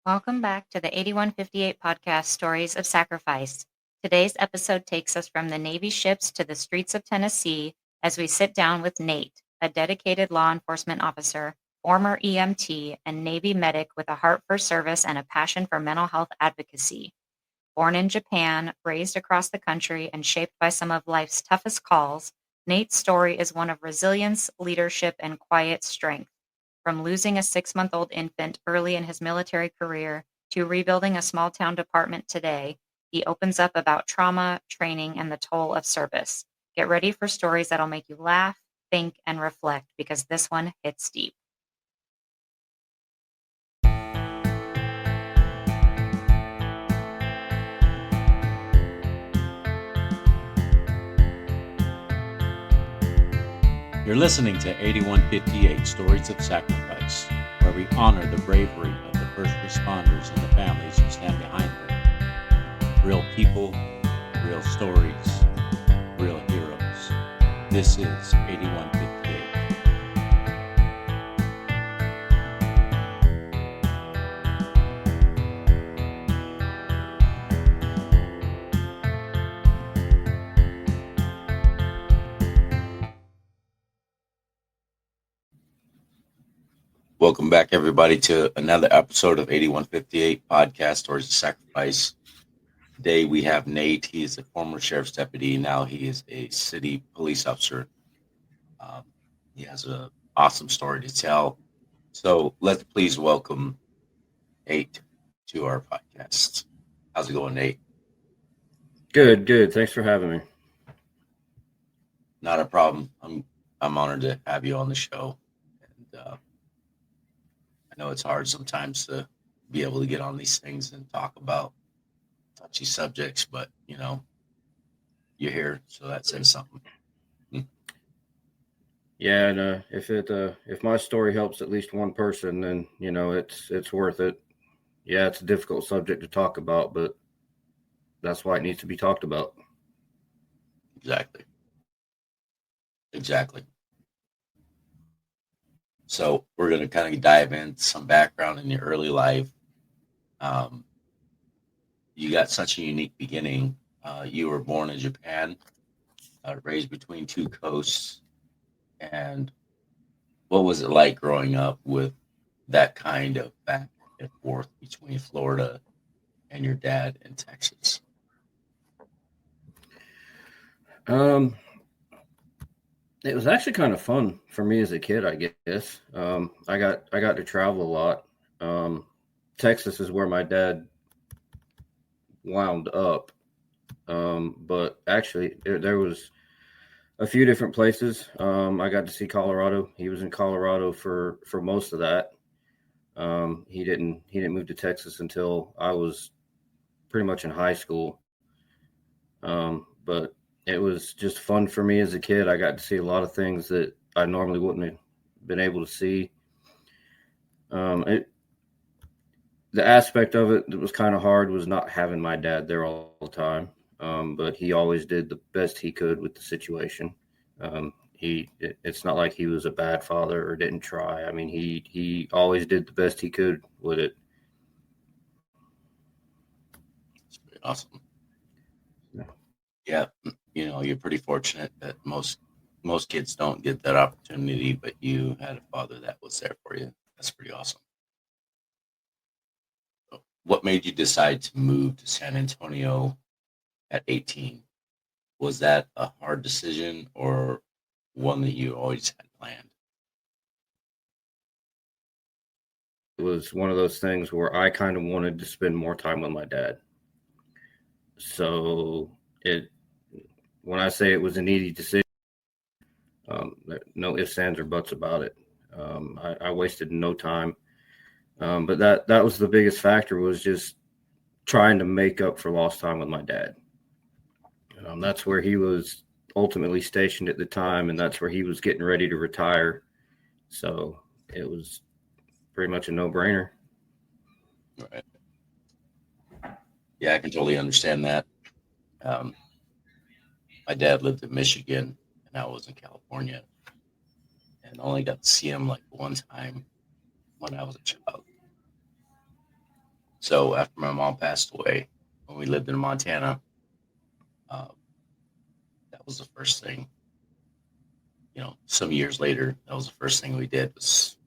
Welcome back to the 8158 podcast, Stories of Sacrifice. Today's episode takes us from the Navy ships to the streets of Tennessee as we sit down with Nate, a dedicated law enforcement officer, former EMT, and Navy medic with a heart for service and a passion for mental health advocacy. Born in Japan, raised across the country, and shaped by some of life's toughest calls, Nate's story is one of resilience, leadership, and quiet strength. From losing a 6-month-old infant early in his military career to rebuilding a small town department today, he opens up about trauma, training, and the toll of service. Get ready for stories that'll make you laugh, think, and reflect because this one hits deep. You're listening to 8158 Stories of Sacrifice, where we honor the bravery of the first responders and the families who stand behind them. Real people, real stories, real heroes. This is 8158. Welcome back, everybody, to another episode of 8158 Podcast Stories of Sacrifice. Today we have Nate. He is a former sheriff's deputy. Now he is a city police officer. He has an awesome story to tell. So let's please welcome Nate to our podcast. How's it going, Nate? Good. Thanks for having me. Not a problem. I'm honored to have you on the show. And I know it's hard sometimes to be able to get on these things and talk about touchy subjects, but you're here, so that says something. Yeah, and if my story helps at least one person, then it's worth it. Yeah, it's a difficult subject to talk about, but that's why it needs to be talked about. Exactly. So we're going to kind of dive into some background in your early life. You got such a unique beginning. You were born in Japan, raised between two coasts. And what was it like growing up with that kind of back and forth between Florida and your dad in Texas? It was actually kind of fun for me as a kid, I guess. I got to travel a lot. Texas is where my dad wound up. But actually there was a few different places. I got to see Colorado. He was in Colorado for most of that. He didn't move to Texas until I was pretty much in high school. But it was just fun for me as a kid. I got to see a lot of things that I normally wouldn't have been able to see. The aspect of it that was kind of hard was not having my dad there all the time. But he always did the best he could with the situation. It's not like he was a bad father or didn't try. I mean, he always did the best he could with it. It's pretty awesome. Yeah, you're pretty fortunate that most kids don't get that opportunity, but you had a father that was there for you. That's pretty awesome. What made you decide to move to San Antonio at 18? Was that a hard decision or one that you always had planned? It was one of those things where I kind of wanted to spend more time with my dad. So when I say it was an easy decision, no ifs, ands, or buts about it. I wasted no time. But that was the biggest factor, was just trying to make up for lost time with my dad. That's where he was ultimately stationed at the time, and that's where he was getting ready to retire. So it was pretty much a no-brainer. Right. Yeah, I can totally understand that. My dad lived in Michigan, and I was in California, and only got to see him like one time when I was a child. So after my mom passed away, when we lived in Montana, uh, that was the first thing. Some years later, that was the first thing we did was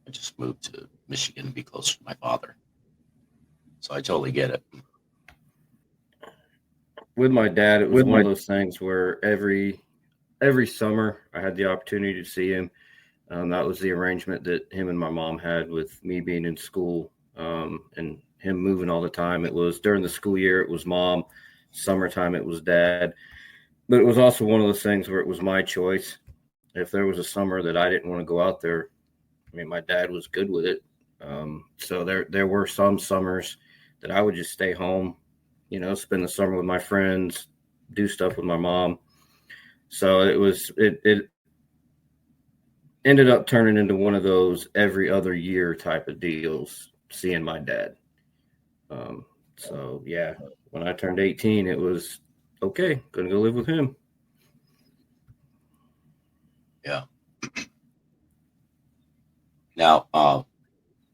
I just moved to Michigan to be closer to my father. So I totally get it. With my dad, it was one of those things where every summer I had the opportunity to see him. That was the arrangement that him and my mom had with me being in school and him moving all the time. It was during the school year, it was mom. Summertime, it was dad. But it was also one of those things where it was my choice. If there was a summer that I didn't want to go out there, I mean, my dad was good with it. So there were some summers that I would just stay home, spend the summer with my friends, do stuff with my mom. So it ended up turning into one of those every other year type of deals, seeing my dad. So yeah, when I turned 18, it was okay, gonna go live with him. Yeah. Now,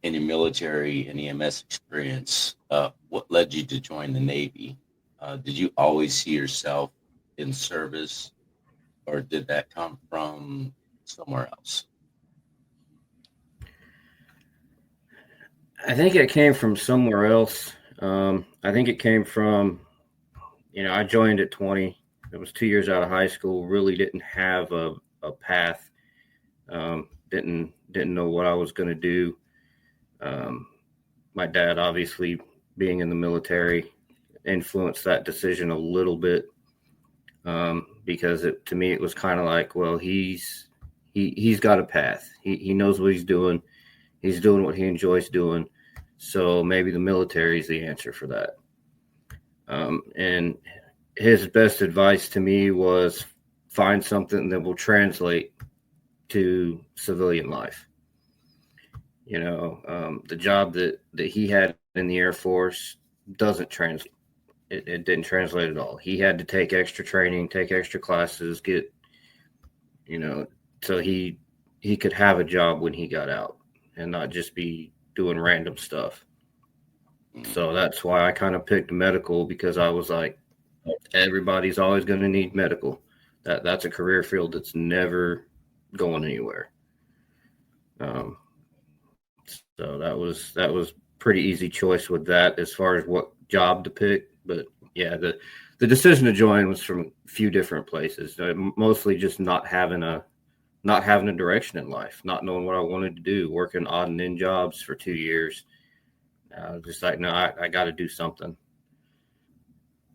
in your military and EMS experience, what led you to join the Navy? Did you always see yourself in service, or did that come from somewhere else? I think it came from somewhere else. I think it came from, I joined at 20. It was 2 years out of high school. Really didn't have a path. Didn't know what I was going to do. My dad, obviously, being in the military, influenced that decision a little bit because to me it was kind of like, well, he's got a path. He knows what he's doing. He's doing what he enjoys doing. So maybe the military is the answer for that. And his best advice to me was find something that will translate to civilian life. The job that he had in the Air Force doesn't translate. It didn't translate at all. He had to take extra training, take extra classes, so he could have a job when he got out and not just be doing random stuff. So that's why I kind of picked medical, because I was like, everybody's always going to need medical. That's a career field that's never going anywhere. So that was pretty easy choice with that as far as what job to pick. But yeah, the decision to join was from a few different places. Mostly just not having a direction in life, not knowing what I wanted to do, working odd and end jobs for 2 years. Just like, no, I got to do something.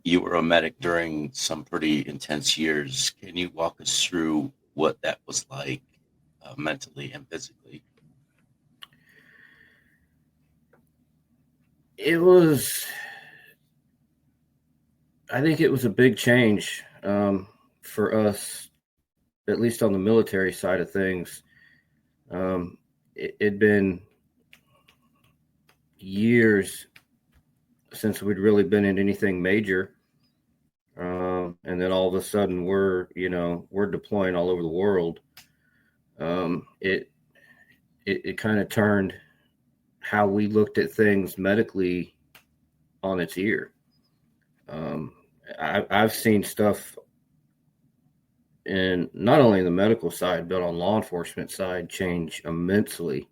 You were a medic during some pretty intense years. Can you walk us through what that was like mentally and physically? I think it was a big change for us, at least on the military side of things. It'd been years since we'd really been in anything major. And then all of a sudden we're deploying all over the world. It kind of turned how we looked at things medically on its ear. I've seen stuff in not only in the medical side, but on law enforcement side change immensely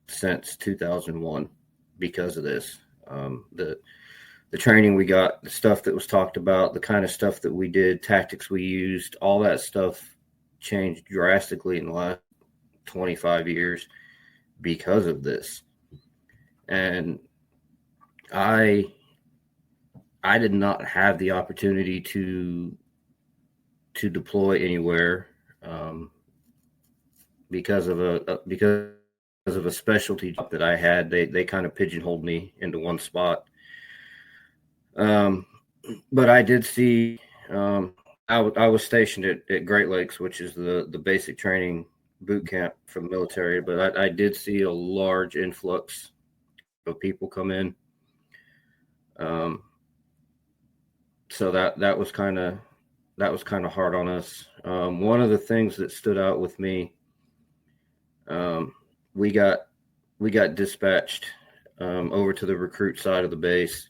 since 2001 because of this. The training we got, the stuff that was talked about, the kind of stuff that we did, tactics we used, all that stuff changed drastically in the last 25 years because of this. And I did not have the opportunity to deploy anywhere because of a specialty job that I had. They kind of pigeonholed me into one spot. But I did see, I was stationed at Great Lakes, which is the basic training boot camp for the military. But I did see a large influx of people come in. So that was kind of hard on us. One of the things that stood out with me, we got dispatched over to the recruit side of the base.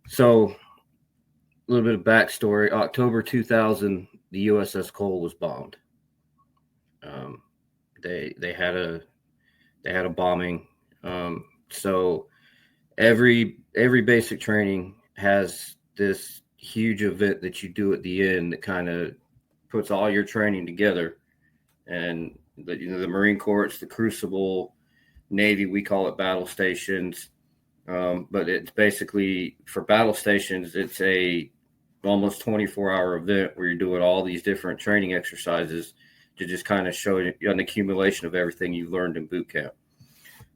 So, a little bit of backstory. October 2000, the USS Cole was bombed. They had a bombing. So every basic training has this huge event that you do at the end that kind of puts all your training together. And the Marine Corps, it's the Crucible. Navy, we call it battle stations. But it's basically, for battle stations, it's a almost 24-hour event where you're doing all these different training exercises to just kind of show an accumulation of everything you've learned in boot camp.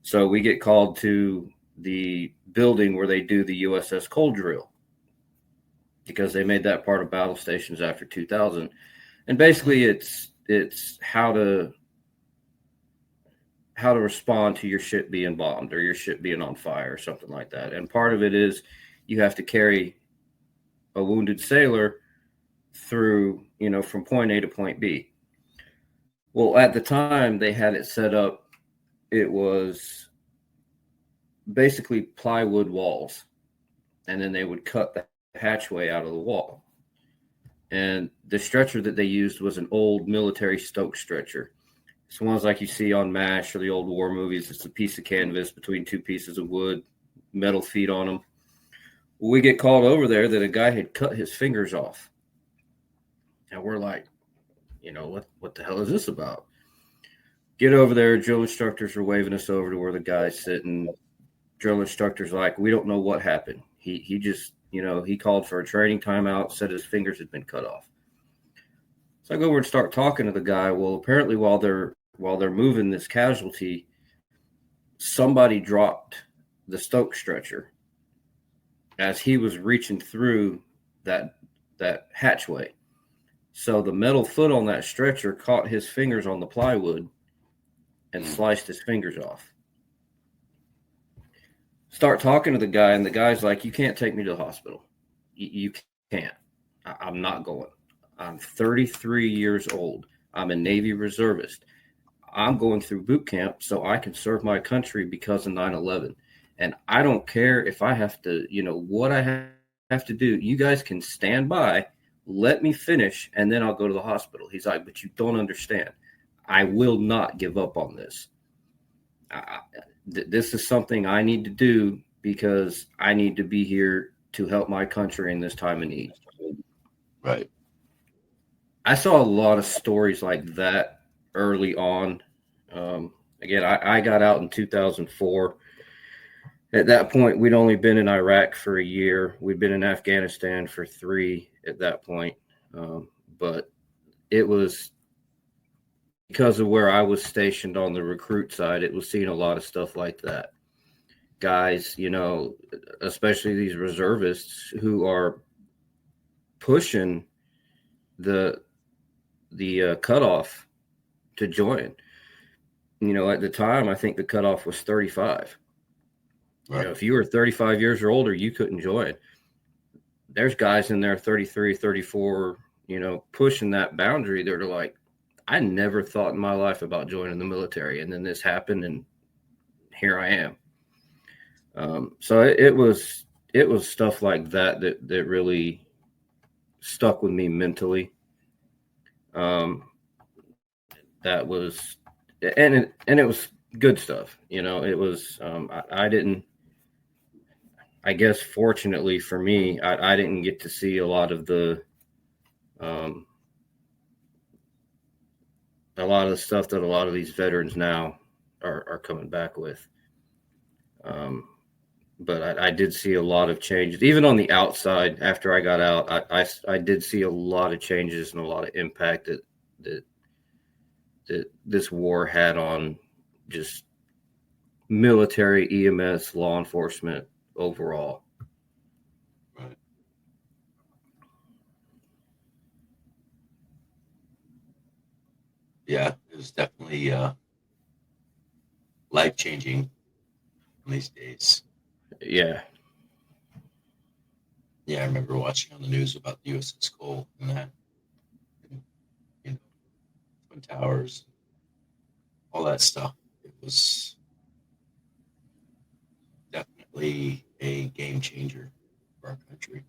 So we get called to the building where they do the USS Cole drill, because they made that part of battle stations after 2000. And basically it's how to respond to your ship being bombed or your ship being on fire or something like that. And part of it is you have to carry a wounded sailor through, from point A to point B. Well, at the time they had it set up, it was basically plywood walls, and then they would cut the hatchway out of the wall. And the stretcher that they used was an old military Stoke stretcher. It's ones like you see on MASH or the old war movies. It's a piece of canvas between two pieces of wood, metal feet on them. We get called over there that a guy had cut his fingers off. And we're like, what the hell is this about? Get over there. Drill instructors are waving us over to where the guy's sitting. Drill instructor's like, we don't know what happened. He just, he called for a training timeout, said his fingers had been cut off. So I go over and start talking to the guy. Well, apparently while they're moving this casualty, somebody dropped the Stoke stretcher as he was reaching through that hatchway. So the metal foot on that stretcher caught his fingers on the plywood and sliced his fingers off. Start talking to the guy, and the guy's like, you can't take me to the hospital. You can't. I'm not going. I'm 33 years old. I'm a Navy reservist. I'm going through boot camp so I can serve my country because of 9/11. And I don't care if I have to, what I have to do. You guys can stand by, let me finish, and then I'll go to the hospital. He's like, but you don't understand. I will not give up on this. This is something I need to do because I need to be here to help my country in this time of need. Right. I saw a lot of stories like that early on. Again, I got out in 2004. At that point, we'd only been in Iraq for a year. We'd been in Afghanistan for 3 at that point. But it was because of where I was stationed on the recruit side, it was seeing a lot of stuff like that. Guys, especially these reservists who are pushing the cutoff to join. At the time, I think the cutoff was 35. Right. If you were 35 years or older, you couldn't join. There's guys in there 33, 34, pushing that boundary. They're like, I never thought in my life about joining the military, and then this happened, and here I am. So it was stuff like that really stuck with me mentally. That was, and it was good stuff. It was, I guess fortunately for me, I didn't get to see a lot of the stuff that a lot of these veterans now are coming back with. But I did see a lot of changes, even on the outside. After I got out, I did see a lot of changes and a lot of impact that this war had on just military, EMS, law enforcement overall. Right. Yeah, it was definitely life-changing in these days. Yeah. Yeah, I remember watching on the news about the USS Cole and that, and, Twin Towers, all that stuff. It was definitely a game changer for our country.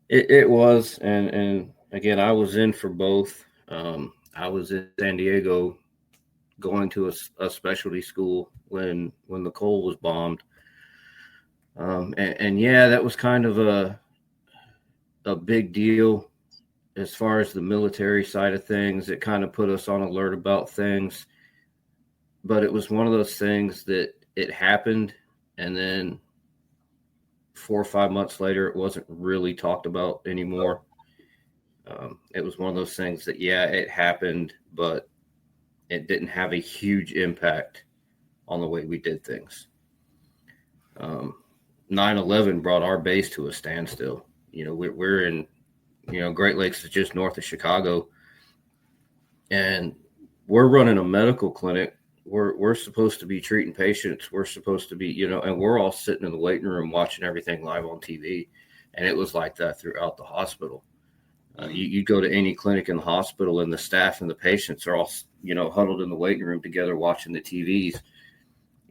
It was, and again, I was in for both. I was in San Diego going to a specialty school when the Cole was bombed. And yeah, that was kind of a big deal as far as the military side of things. It kind of put us on alert about things, but it was one of those things that it happened, and then 4 or 5 months later, it wasn't really talked about anymore. It was one of those things that, yeah, it happened, but it didn't have a huge impact on the way we did things. 9/11 brought our base to a standstill. We're in, Great Lakes is just north of Chicago, and we're running a medical clinic. We're supposed to be treating patients. We're supposed to be, and we're all sitting in the waiting room watching everything live on TV. And it was like that throughout the hospital. You go to any clinic in the hospital, and the staff and the patients are all, huddled in the waiting room together watching the TVs,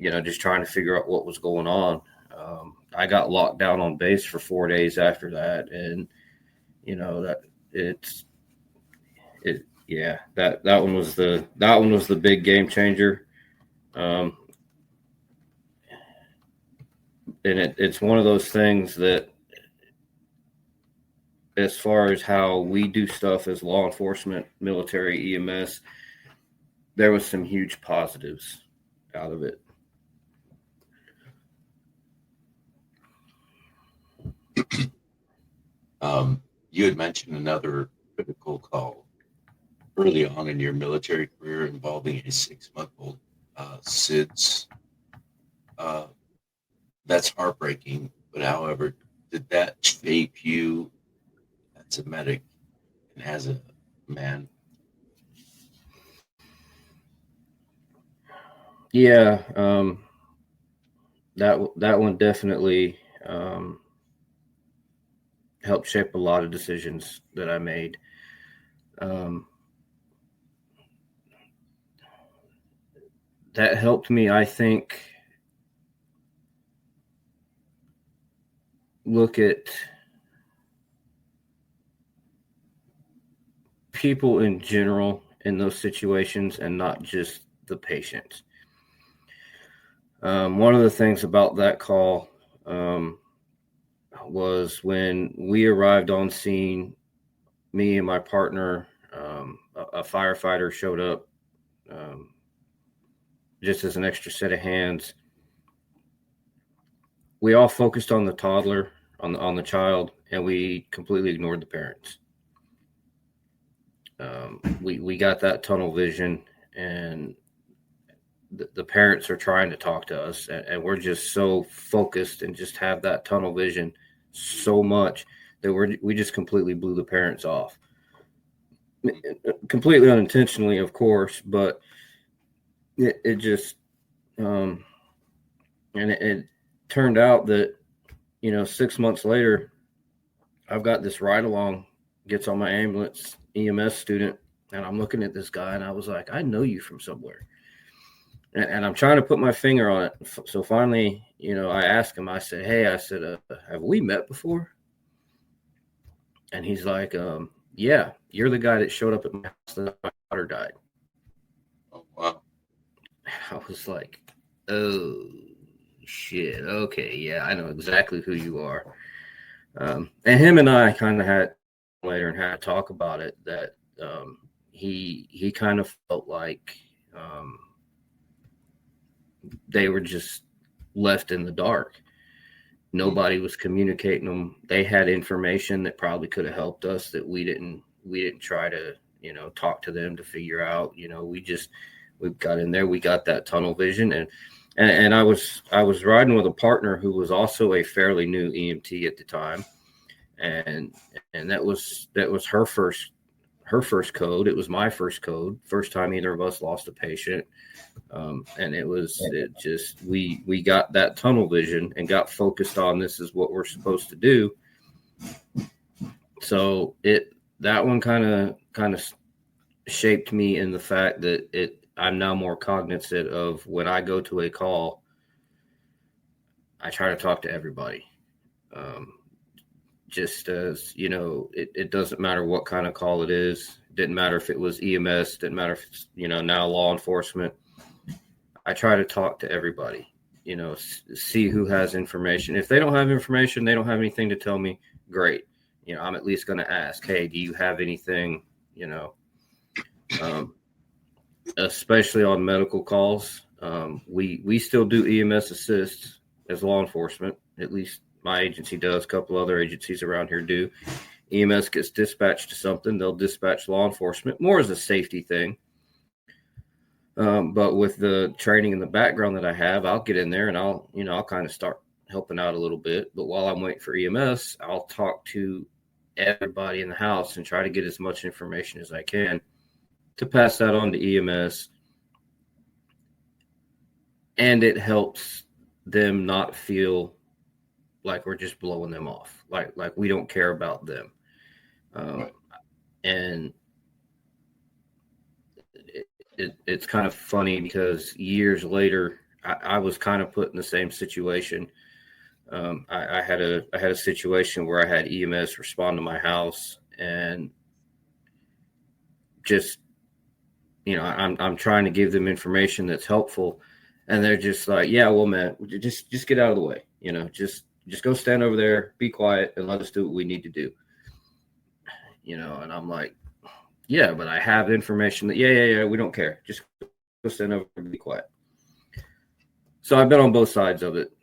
just trying to figure out what was going on. I got locked down on base for 4 days after that. And, that one was the big game changer. And it's one of those things that, as far as how we do stuff as law enforcement, military, EMS, there was some huge positives out of it. You had mentioned another critical call early on in your military career involving a 6-month-old SIDS. That's heartbreaking, but however, did that shape you as a medic and as a man? Yeah, that one definitely helped shape a lot of decisions that I made. That helped me, I think, look at people in general in those situations and not just the patients. One of the things about that call was when we arrived on scene, me and my partner, a firefighter showed up just as an extra set of hands. We all focused on the toddler, on the child, and we completely ignored the parents. We got that tunnel vision, and the parents are trying to talk to us, and we're just so focused and just have that tunnel vision so much that we just completely blew the parents off. Completely unintentionally, of course, but it just and it turned out that 6 months later, I've got this ride along, gets on my ambulance EMS student, and I'm looking at this guy, and I was like, I know you from somewhere. And I'm trying to put my finger on it. So finally, I asked him, I said, hey, have we met before? And he's like, yeah, you're the guy that showed up at my house that my daughter died. Oh, wow. I was like, oh, shit. Okay, yeah, I know exactly who you are. And him and I kind of had later and had to talk about it, that he kind of felt like they were just left in the dark. Nobody was communicating them. They had information that probably could have helped us that we didn't try to, talk to them to figure out. We got in there, we got that tunnel vision, and I was riding with a partner who was also a fairly new EMT at the time, and that was her first code. It was my first code, first time either of us lost a patient. And we got that tunnel vision and got focused on, this is what we're supposed to do. So that one kind of shaped me in the fact that I'm now more cognizant of, when I go to a call, I try to talk to everybody. Just as, it doesn't matter what kind of call it is. It didn't matter if it was EMS, didn't matter if it's, now law enforcement. I try to talk to everybody, see who has information. If they don't have information, they don't have anything to tell me, great. I'm at least going to ask, hey, do you have anything, especially on medical calls. We still do EMS assist as law enforcement. At least my agency does. A couple other agencies around here do. EMS gets dispatched to something, they'll dispatch law enforcement more as a safety thing. But with the training and the background that I have, I'll get in there and I'll kind of start helping out a little bit. But while I'm waiting for EMS, I'll talk to everybody in the house and try to get as much information as I can to pass that on to EMS. And it helps them not feel like we're just blowing them off, like we don't care about them. Right. And it's kind of funny because years later, I was kind of put in the same situation. I had a situation where I had EMS respond to my house, and just, I'm trying to give them information that's helpful, and they're just like, yeah, well, man, just get out of the way, just go stand over there, be quiet, and let us do what we need to do. And I'm like, yeah, but I have information that, yeah, we don't care. Just go stand over and be quiet. So I've been on both sides of it.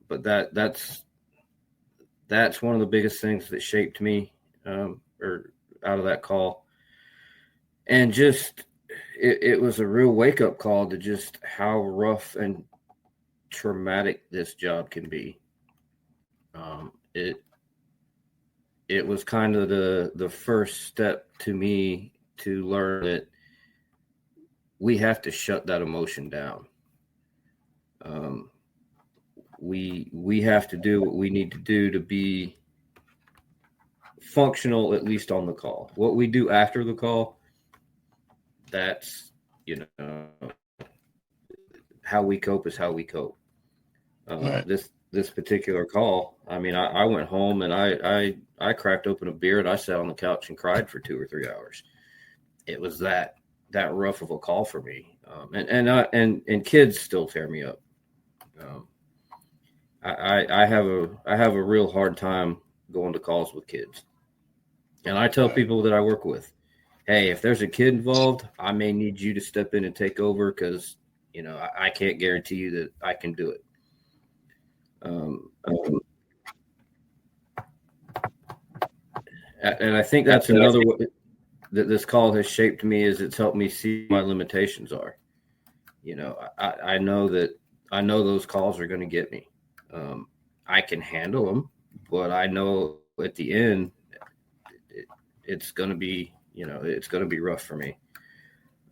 But that's one of the biggest things that shaped me, or out of that call. And just, it was a real wake-up call to just how rough and traumatic this job can be. It was kind of the first step to me to learn that we have to shut that emotion down. We have to do what we need to do to be functional, at least on the call. What we do after the call, that's, how we cope is how we cope. Right. This particular call, I mean, I went home and I cracked open a beer and I sat on the couch and cried for 2 or 3 hours. It was that rough of a call for me. And kids still tear me up. I have a real hard time going to calls with kids. And I tell people that I work with, hey, if there's a kid involved, I may need you to step in and take over, because, I can't guarantee you that I can do it. And I think that's another way that this call has shaped me, is it's helped me see my limitations are. I know those calls are going to get me. I can handle them, but I know at the end, it's going to be, it's going to be rough for me.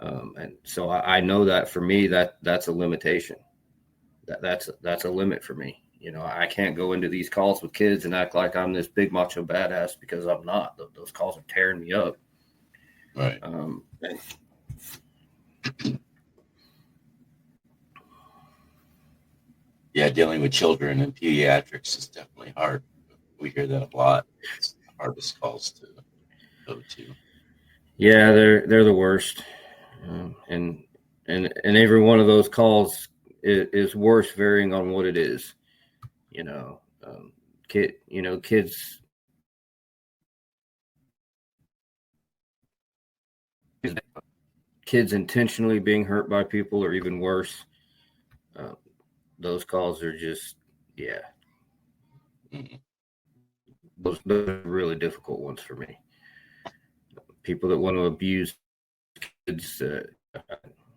And so I know that for me, that's a limitation. That's a limit for me. I can't go into these calls with kids and act like I'm this big macho badass, because I'm not. Those calls are tearing me up. Right. Yeah, dealing with children and pediatrics is definitely hard. We hear that a lot. It's the hardest calls to go to. Yeah, they're the worst. And every one of those calls is worse, varying on what it is. Kids intentionally being hurt by people, or even worse. Those calls are just, yeah. Mm-hmm. Those are really difficult ones for me. People that want to abuse kids,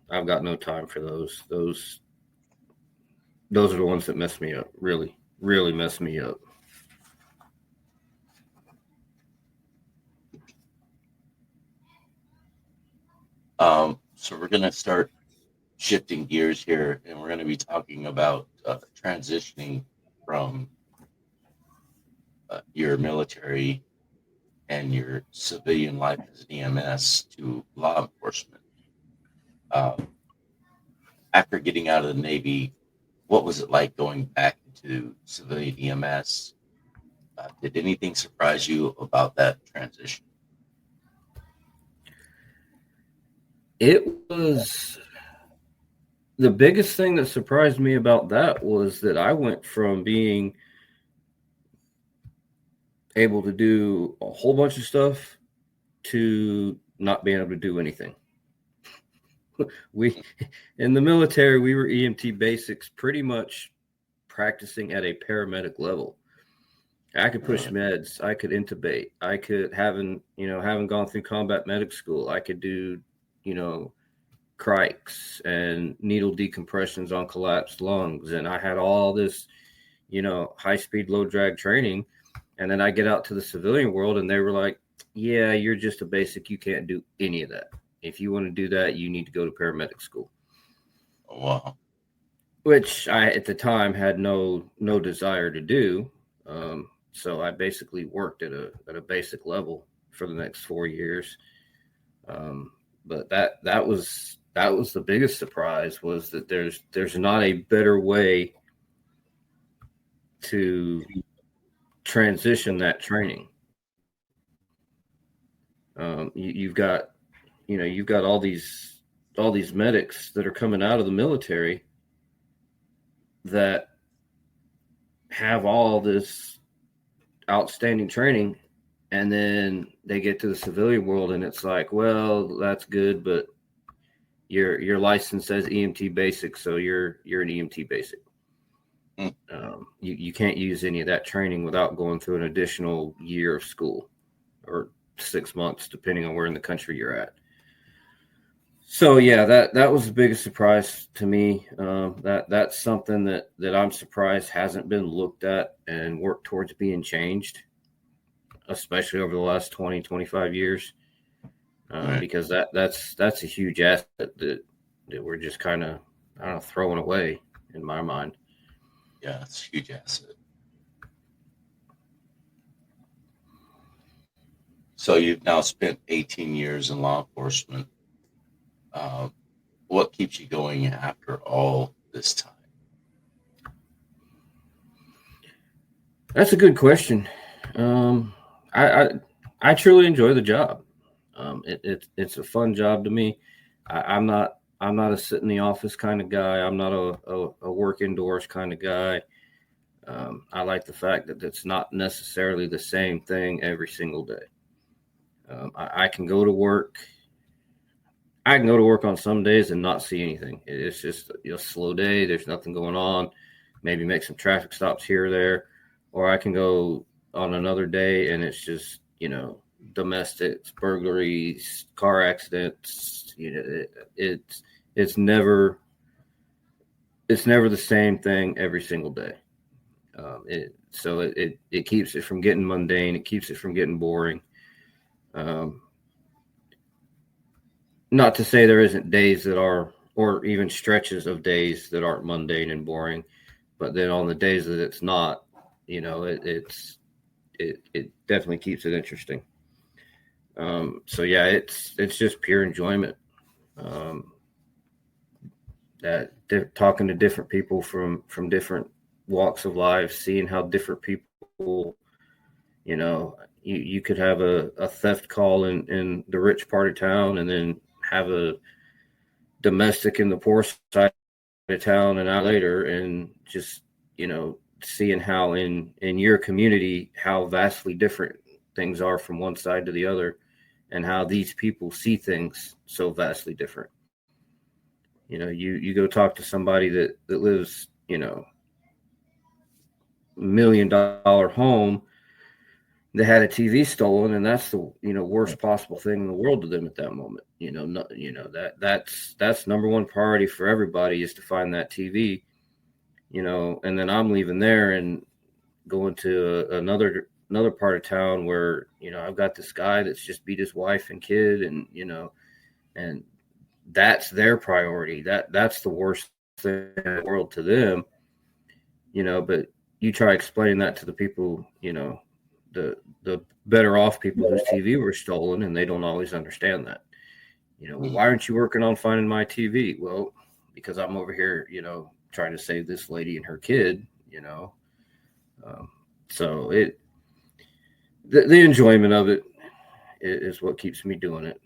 I've got no time for those. Those are the ones that mess me up. Really, really mess me up. So we're going to start shifting gears here, and we're going to be talking about transitioning from your military and your civilian life as an EMS to law enforcement. After getting out of the Navy, what was it like going back into civilian EMS? Did anything surprise you about that transition? It was the biggest thing that surprised me about that was that I went from being able to do a whole bunch of stuff to not being able to do anything. We in the military, we were EMT basics pretty much practicing at a paramedic level. I could push meds, I could intubate, I could having gone through combat medic school, I could do, crikes and needle decompressions on collapsed lungs. And I had all this, high speed, low drag training. And then I get out to the civilian world and they were like, yeah, you're just a basic. You can't do any of that. If you want to do that, you need to go to paramedic school. Oh, wow. Which I, at the time, had no desire to do. So I basically worked at a basic level for the next 4 years. But that was the biggest surprise, was that there's not a better way to transition that training. You've got all these medics that are coming out of the military that have all this outstanding training, and then they get to the civilian world and it's like, well, that's good, but your license says EMT basic, so you're an EMT basic. You can't use any of that training without going through an additional year of school, or 6 months, depending on where in the country you're at. So yeah, that was the biggest surprise to me. That's something that I'm surprised hasn't been looked at and worked towards being changed, especially over the last 20, 25 years. Right. Because that's a huge asset that we're just kind of, throwing away in my mind. Yeah, it's a huge asset. So you've now spent 18 years in law enforcement. What keeps you going after all this time? That's a good question. I truly enjoy the job. It's a fun job to me. I'm not a sit in the office kind of guy. I'm not a work indoors kind of guy. I like the fact that it's not necessarily the same thing every single day. I can go to work. I can go to work on some days and not see anything. It's just a slow day. There's nothing going on. Maybe make some traffic stops here or there. Or I can go on another day and it's just, domestics, burglaries, car accidents. It's never the same thing every single day. So it keeps it from getting mundane. It keeps it from getting boring. Not to say there isn't days that are, or even stretches of days that aren't mundane and boring, but then on the days that it's not, it definitely keeps it interesting. So yeah, it's just pure enjoyment. Talking to different people from different walks of life, seeing how different people, you could have a theft call in the rich part of town, and then have a domestic in the poor side of town an hour later, and just, seeing how in your community, how vastly different things are from one side to the other, and how these people see things so vastly different. You go talk to somebody that lives, $1 million home that had a TV stolen, and that's the worst possible thing in the world to them at that moment. That's number one priority for everybody, is to find that TV. And then I'm leaving there and going to another part of town where I've got this guy that's just beat his wife and kid, and and that's their priority. That's the worst thing in the world to them. But you try explaining that to the people, the better off people whose TV were stolen, and they don't always understand that. Well, why aren't you working on finding my TV? Well, because I'm over here, trying to save this lady and her kid, So the enjoyment of it is what keeps me doing it.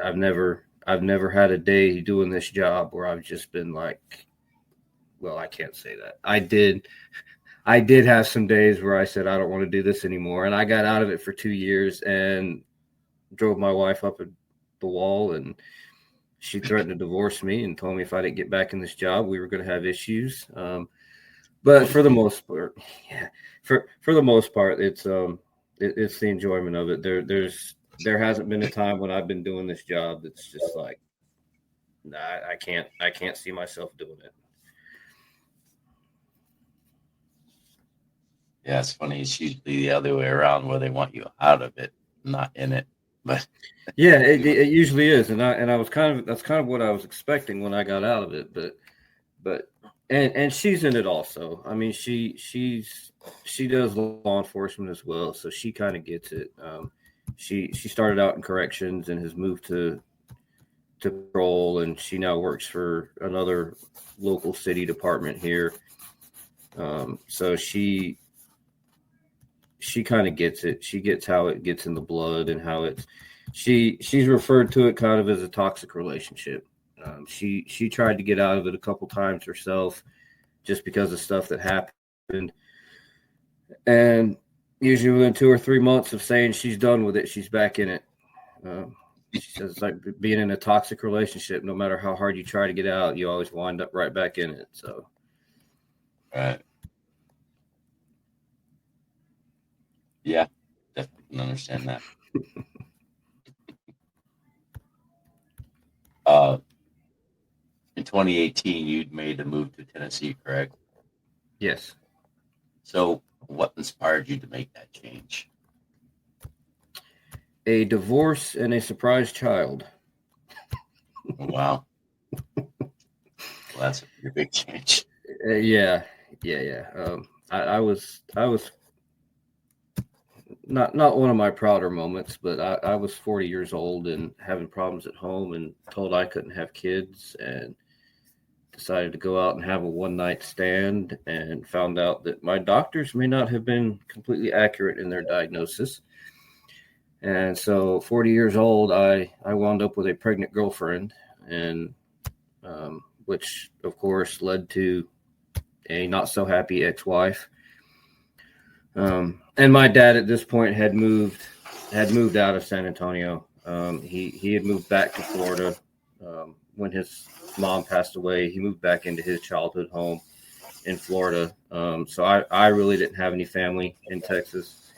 I've never had a day doing this job where I've just been like, well, I can't say that. I did have some days where I said, I don't want to do this anymore. And I got out of it for 2 years and drove my wife up at the wall, and she threatened to divorce me and told me if I didn't get back in this job, we were going to have issues. But for the most part, for the most part, it's the enjoyment of it. There hasn't been a time when I've been doing this job that's just like, nah, I can't see myself doing it. Yeah, it's funny. It's usually the other way around, where they want you out of it, not in it. But yeah, it usually is, and I was that's kind of what I was expecting when I got out of it. But and she's in it also. I mean, she does law enforcement as well, so she kind of gets it. She started out in corrections and has moved to patrol, and she now works for another local city department here. So she kind of gets it. She gets how it gets in the blood and how it's. She's referred to it kind of as a toxic relationship. She tried to get out of it a couple times herself, just because of stuff that happened. And usually within 2 or 3 months of saying she's done with it, she's back in it. She says it's like being in a toxic relationship. No matter how hard you try to get out, you always wind up right back in it. So, right. Yeah, definitely can understand that. In 2018, you'd made a move to Tennessee, correct? yes. So what inspired you to make that change? A divorce and a surprise child. Wow. Well, that's a pretty big change. Yeah. I was not one of my prouder moments, but I was 40 years old and having problems at home and told I couldn't have kids, and decided to go out and have a one-night stand, and found out that my doctors may not have been completely accurate in their diagnosis. And so 40 years old, I wound up with a pregnant girlfriend, and which of course led to a not so happy ex-wife. And my dad at this point had moved out of San Antonio. He had moved back to Florida when his mom passed away. He moved back into his childhood home in Florida. So I really didn't have any family in Texas.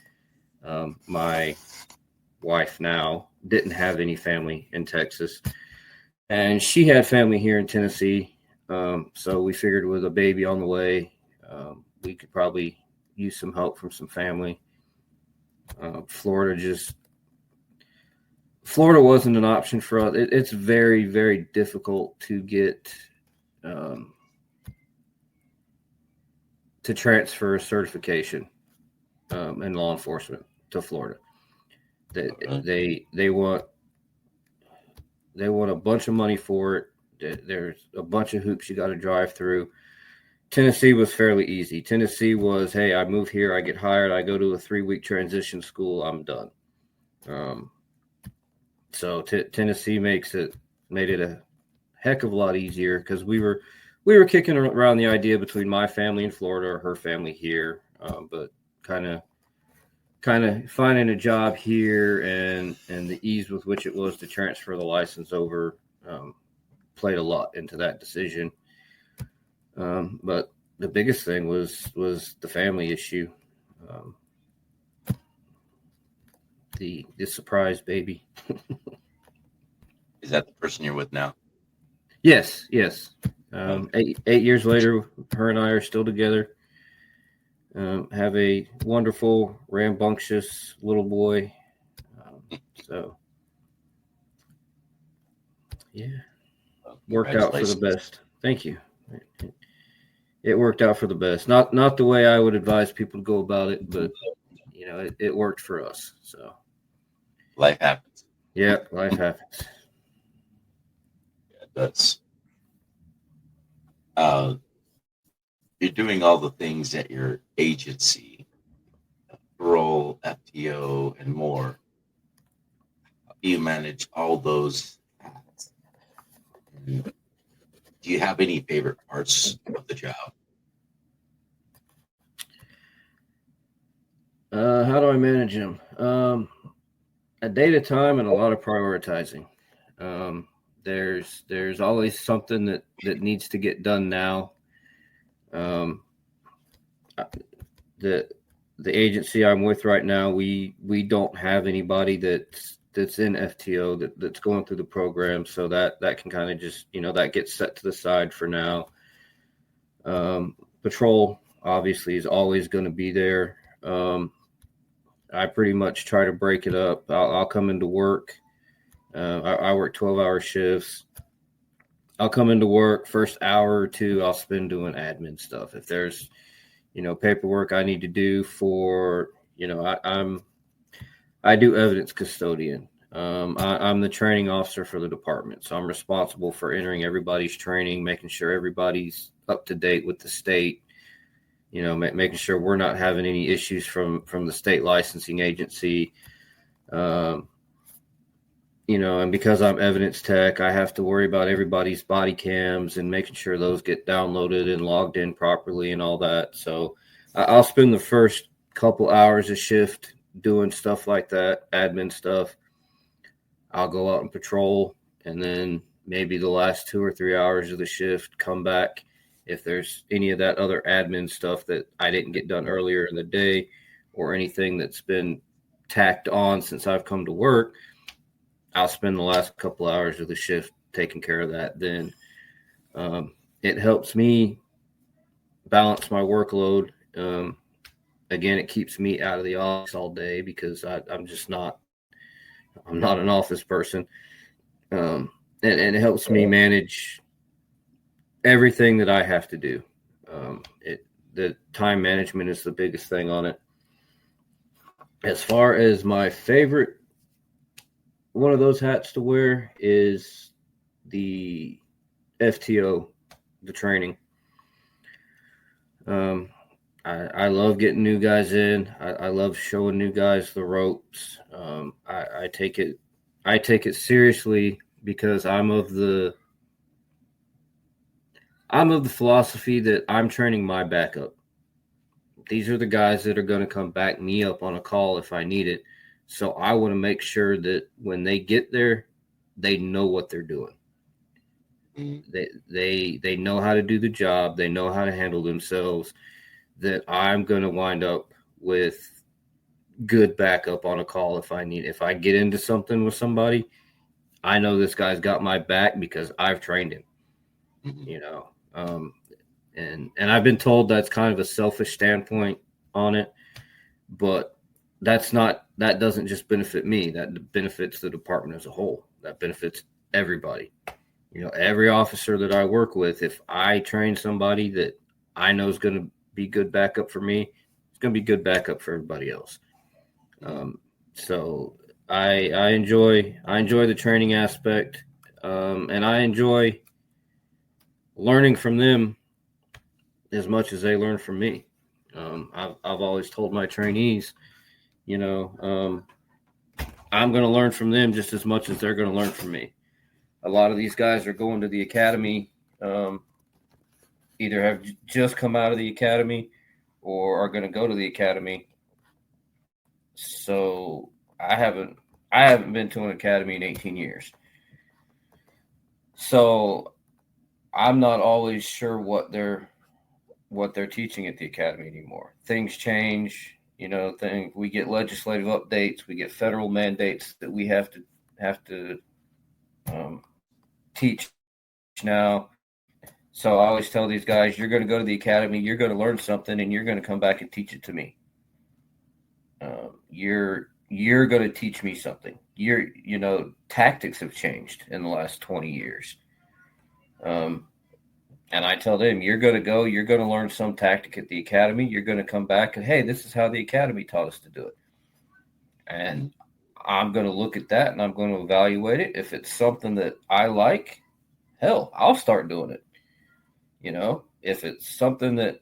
My wife now didn't have any family in Texas, and she had family here in Tennessee. So we figured with a baby on the way, we could probably use some help from some family. Florida wasn't an option for us. It's very, very difficult to get to transfer a certification in law enforcement to Florida. They want a bunch of money for it. There's a bunch of hoops you got to drive through. Tennessee was fairly easy. Tennessee was, hey, I move here, I get hired, I go to a 3-week transition school, I'm done. So Tennessee made it a heck of a lot easier, because we were kicking around the idea between my family in Florida or her family here, but kind of finding a job here and the ease with which it was to transfer the license over played a lot into that decision. But the biggest thing was the family issue, the surprise baby. Is that the person you're with now? Yes. 8 years later, her and I are still together. Have a wonderful, rambunctious little boy. So, yeah, worked out for the best. Thank you. It worked out for the best. Not the way I would advise people to go about it, but it worked for us. So Life happens. Yeah, life happens. Yeah, it does. uh, you're doing all the things at your agency, parole, FTO, and more. You manage all those tasks. And do you have any favorite parts of the job? How do I manage them? A day at a time and a lot of prioritizing. Um, there's always something that needs to get done now. Um, the the agency I'm with right now, we don't have anybody that's in FTO that's going through the program, so that can kind of just that gets set to the side for now. Patrol obviously is always going to be there. I pretty much try to break it up. I'll come into work. I work 12-hour shifts. I'll come into work, first hour or two I'll spend doing admin stuff. If there's paperwork I need to do for I do evidence custodian. I'm the training officer for the department, so I'm responsible for entering everybody's training, making sure everybody's up to date with the state. Making sure we're not having any issues from the state licensing agency. And because I'm evidence tech, I have to worry about everybody's body cams and making sure those get downloaded and logged in properly and all that. So I'll spend the first couple hours a shift doing stuff like that, admin stuff. I'll go out and patrol, and then maybe the last 2 or 3 hours of the shift, come back. If there's any of that other admin stuff that I didn't get done earlier in the day or anything that's been tacked on since I've come to work, I'll spend the last couple hours of the shift taking care of that. Then it helps me balance my workload. Again, it keeps me out of the office all day because I'm not an office person. And it helps me manage everything that I have to do. The time management is the biggest thing on it. As far as my favorite one of those hats to wear is the FTO, the training. I love getting new guys in. I love showing new guys the ropes. I take it seriously because I'm of the philosophy that I'm training my backup. These are the guys that are going to come back me up on a call if I need it. So I want to make sure that when they get there, they know what they're doing. They know how to do the job. They know how to handle themselves. That I'm going to wind up with good backup on a call if I need. If I get into something with somebody, I know this guy's got my back because I've trained him. And I've been told that's kind of a selfish standpoint on it, but that doesn't just benefit me. That benefits the department as a whole. That benefits everybody. Every officer that I work with, if I train somebody that I know is going to be good backup for me, it's going to be good backup for everybody else. So I enjoy the training aspect, and I enjoy learning from them as much as they learn from me. I've always told my trainees, I'm going to learn from them just as much as they're going to learn from me. A lot of these guys are going to the academy, either have just come out of the academy or are going to go to the academy. So I haven't been to an academy in 18 years. So I'm not always sure what they're teaching at the academy anymore. Things change, we get legislative updates, we get federal mandates that we have to teach now. So I always tell these guys, you're going to go to the academy, you're going to learn something, and you're going to come back and teach it to me. You're going to teach me something. Tactics have changed in the last 20 years. And I tell them, you're going to learn some tactic at the academy. You're going to come back and, hey, this is how the academy taught us to do it. And I'm going to look at that and I'm going to evaluate it. If it's something that I like, hell, I'll start doing it. If it's something that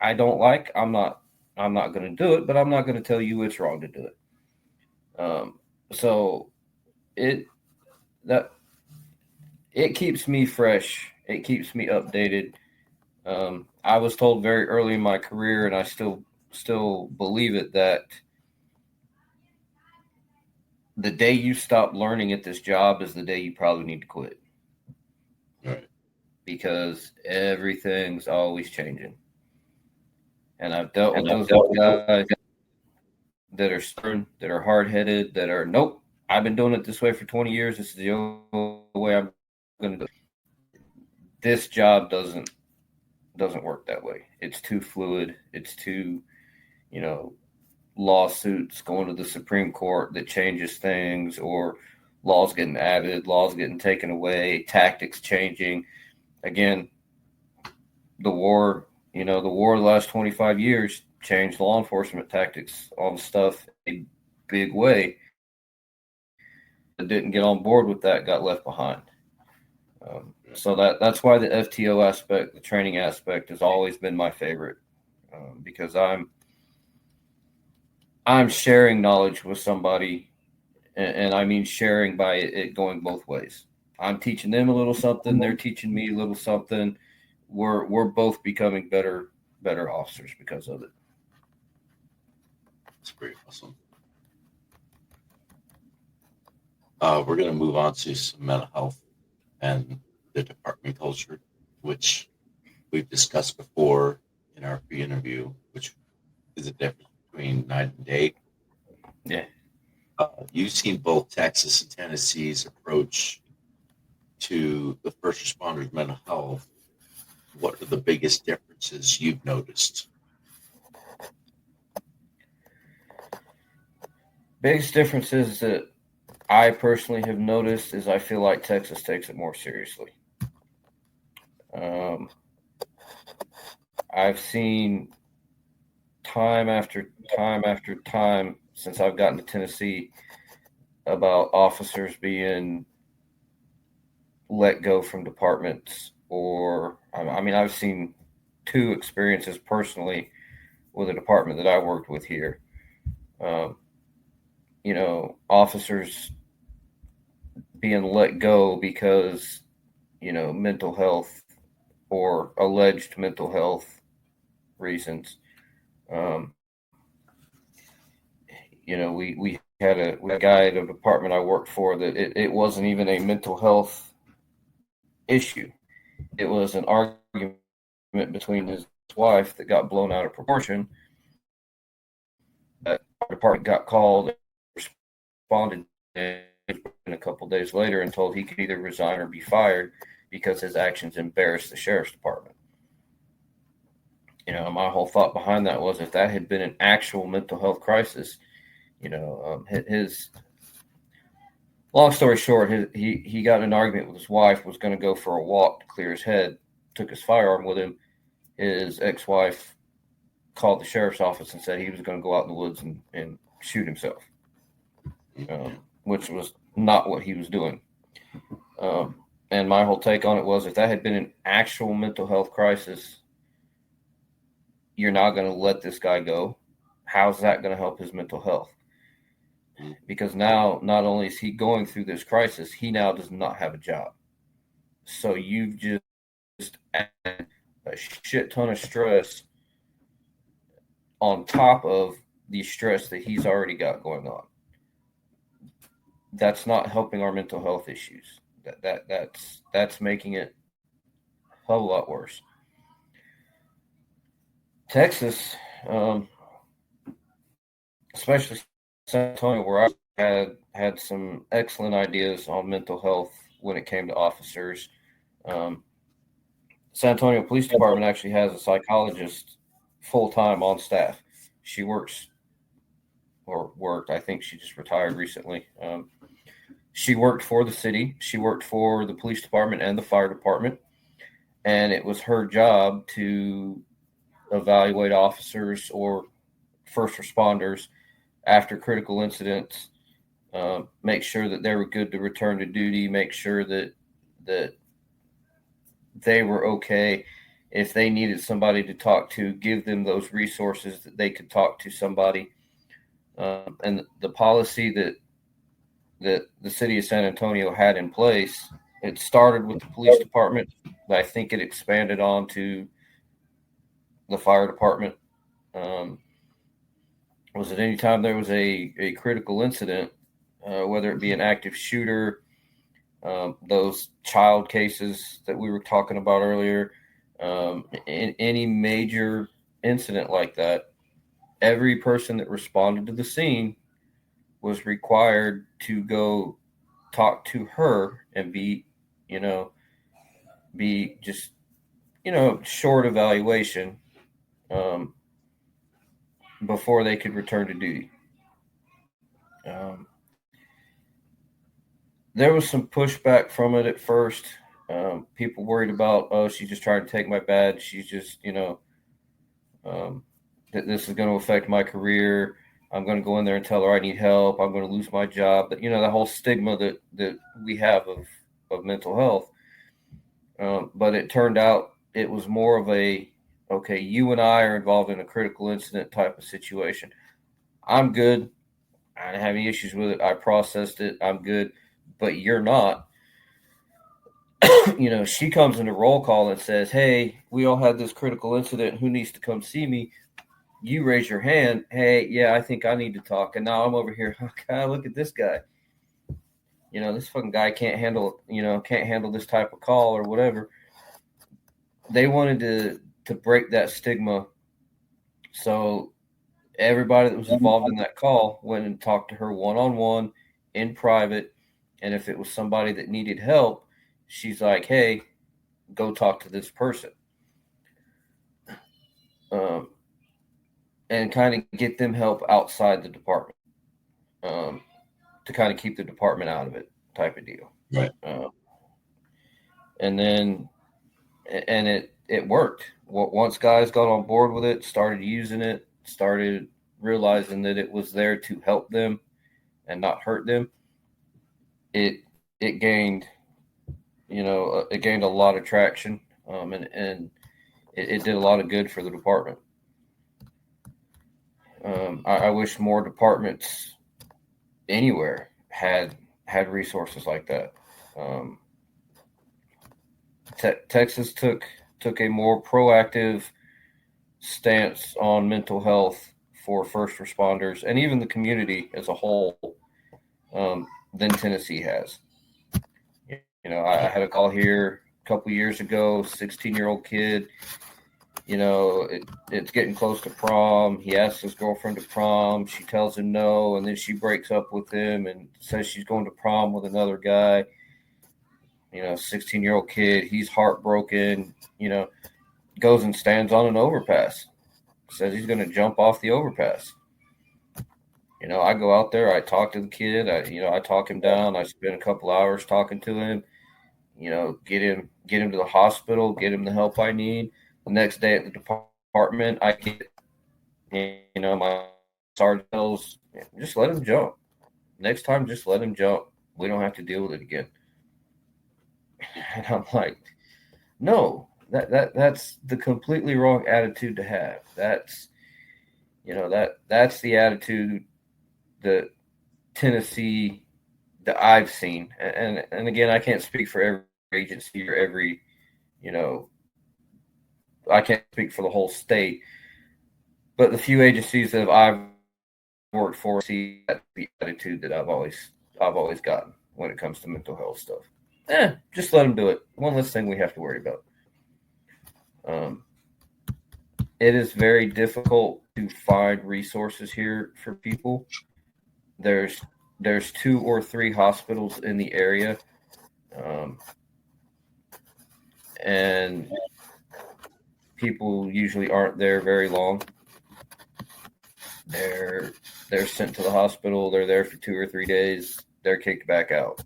I don't like, I'm not going to do it, but I'm not going to tell you it's wrong to do it. So it that it keeps me fresh. It keeps me updated. I was told very early in my career, and I still believe it, that the day you stop learning at this job is the day you probably need to quit. Right. Because everything's always changing. And I've dealt with those guys that are stubborn, that are hard-headed, that are, nope, I've been doing it this way for 20 years. This is the only way I'm going to do it. This job doesn't work that way. It's too fluid. It's too, lawsuits going to the Supreme Court that changes things, or laws getting added, laws getting taken away, tactics changing. Again, the war of the last 25 years changed law enforcement tactics on stuff a big way. That didn't get on board with that got left behind. So that's why the FTO aspect, the training aspect, has always been my favorite, because I'm sharing knowledge with somebody, and I mean sharing by it going both ways. I'm teaching them a little something, they're teaching me a little something. We're both becoming better officers because of it. That's pretty awesome. We're going to move on to some mental health and the department culture, which we've discussed before in our pre-interview, which is the difference between night and day. Yeah. You've seen both Texas and Tennessee's approach to the first responders' mental health. What are the biggest differences you've noticed? Biggest differences that I personally have noticed is I feel like Texas takes it more seriously. I've seen time after time after time since I've gotten to Tennessee about officers being let go from departments, or I've seen two experiences personally with a department that I worked with here. Officers being let go because, mental health or alleged mental health reasons. We had a guy at a department I worked for that it wasn't even a mental health issue. It was an argument between his wife that got blown out of proportion. That our department got called, responded a couple days later, and told he could either resign or be fired because his actions embarrassed the sheriff's department. My whole thought behind that was, if that had been an actual mental health crisis, his long story short, he got in an argument with his wife, was going to go for a walk to clear his head, took his firearm with him. His ex-wife called the sheriff's office and said he was going to go out in the woods and shoot himself, which was not what he was doing. And my whole take on it was, if that had been an actual mental health crisis, you're not going to let this guy go. How's that going to help his mental health? Because now, not only is he going through this crisis, he now does not have a job. So you've just added a shit ton of stress on top of the stress that he's already got going on. That's not helping our mental health issues. That's making it a whole lot worse. Texas, especially San Antonio, where I had some excellent ideas on mental health when it came to officers. San Antonio Police Department actually has a psychologist full-time on staff. She worked, I think she just retired recently. She worked for the city. She worked for the police department and the fire department. And it was her job to evaluate officers or first responders after critical incidents, make sure that they were good to return to duty, make sure that they were okay. If they needed somebody to talk to, give them those resources that they could talk to somebody. And the policy that the city of San Antonio had in place, it started with the police department, but I think it expanded on to the fire department. Was it anytime there was a critical incident, whether it be an active shooter, those child cases that we were talking about earlier, in any major incident like that, every person that responded to the scene was required to go talk to her and be just, short evaluation, um, before they could return to duty. Um, there was some pushback from it at first. People worried about, oh, she's just trying to take my badge. She's just, that this is going to affect my career. I'm going to go in there and tell her I need help. I'm going to lose my job. But, the whole stigma that we have of mental health. But it turned out it was more of okay, you and I are involved in a critical incident type of situation. I'm good. I didn't have any issues with it. I processed it. I'm good. But you're not. She comes into roll call and says, hey, we all had this critical incident. Who needs to come see me? You raise your hand. Hey, yeah, I think I need to talk. And now I'm over here. Oh, God, look at this guy. This fucking guy can't handle this type of call or whatever. They wanted to break that stigma. So everybody that was involved in that call went and talked to her one-on-one in private. And if it was somebody that needed help, she's like, hey, go talk to this person. And kind of get them help outside the department, to kind of keep the department out of it, type of deal. Right. And it worked. Once guys got on board with it, started using it, started realizing that it was there to help them and not hurt them, it gained, it gained a lot of traction, and it did a lot of good for the department. I wish more departments anywhere had resources like that. Texas took a more proactive stance on mental health for first responders and even the community as a whole, than Tennessee has. I had a call here a couple years ago, 16-year-old kid. It's getting close to prom. He asks his girlfriend to prom. She tells him no, and then she breaks up with him and says she's going to prom with another guy. 16-year-old kid, he's heartbroken, goes and stands on an overpass. Says he's going to jump off the overpass. I go out there, I talk to the kid, I talk him down. I spend a couple hours talking to him, get him to the hospital, get him the help I need. The next day at the department, I get, my sergeant tells, just let him jump. Next time, just let him jump. We don't have to deal with it again. And I'm like, no, that's the completely wrong attitude to have. That's, that's the attitude that Tennessee that I've seen. And again, I can't speak for every agency or every, I can't speak for the whole state, but the few agencies that I've worked for see that the attitude that I've always gotten when it comes to mental health stuff. Just let them do it. One less thing we have to worry about. It is very difficult to find resources here for people. There's 2 or 3 hospitals in the area, and people usually aren't there very long. They're sent to the hospital. They're there for 2 or 3 days. They're kicked back out.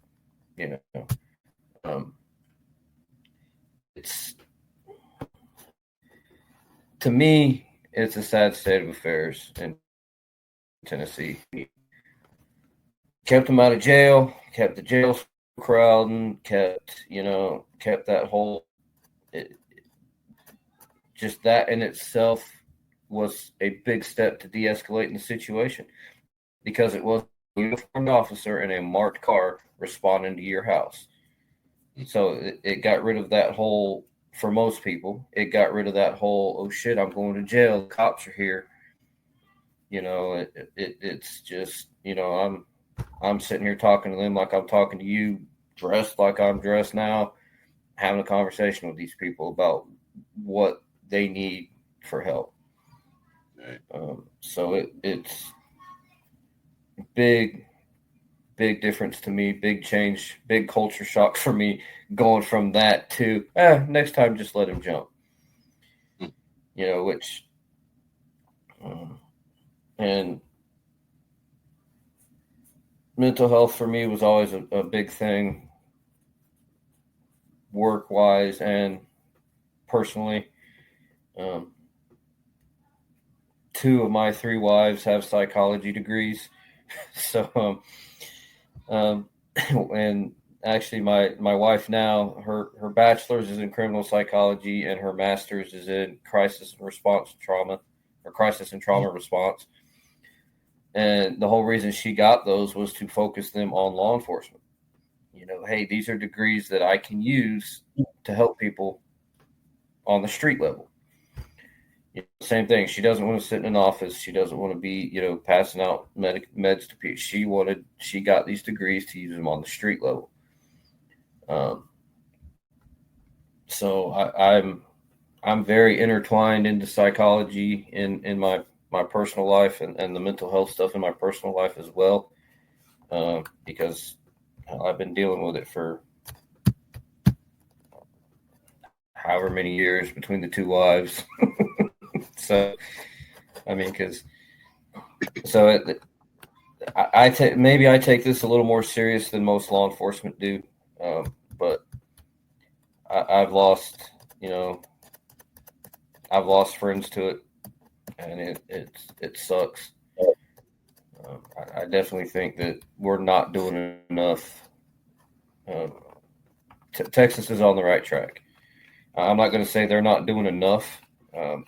It's, to me, it's a sad state of affairs in Tennessee. Kept them out of jail. Kept the jails crowding. Kept that whole just that in itself was a big step to de-escalating the situation, because it was a uniformed officer in a marked car responding to your house. So it got rid of that whole, for most people, it got rid of that whole, oh shit, I'm going to jail, the cops are here. It's just, I'm sitting here talking to them like I'm talking to you, dressed like I'm dressed now, having a conversation with these people about what they need for help. Right. So it's big difference to me, big change, big culture shock for me, going from that to next time just let him jump. Which and mental health for me was always a big thing, work wise and personally. 2 of my 3 wives have psychology degrees. So and actually my wife now, her bachelor's is in criminal psychology and her master's is in crisis and trauma response. And the whole reason she got those was to focus them on law enforcement. Hey, these are degrees that I can use to help people on the street level. Same thing. She doesn't want to sit in an office. She doesn't want to be, passing out meds to people. She got these degrees to use them on the street level. So I'm very intertwined into psychology in my personal life and the mental health stuff in my personal life as well, because I've been dealing with it for however many years between the 2 wives. So, I mean, maybe I take this a little more serious than most law enforcement do, but I've lost friends to it, and it sucks. I definitely think that we're not doing enough. Texas is on the right track. I'm not going to say they're not doing enough.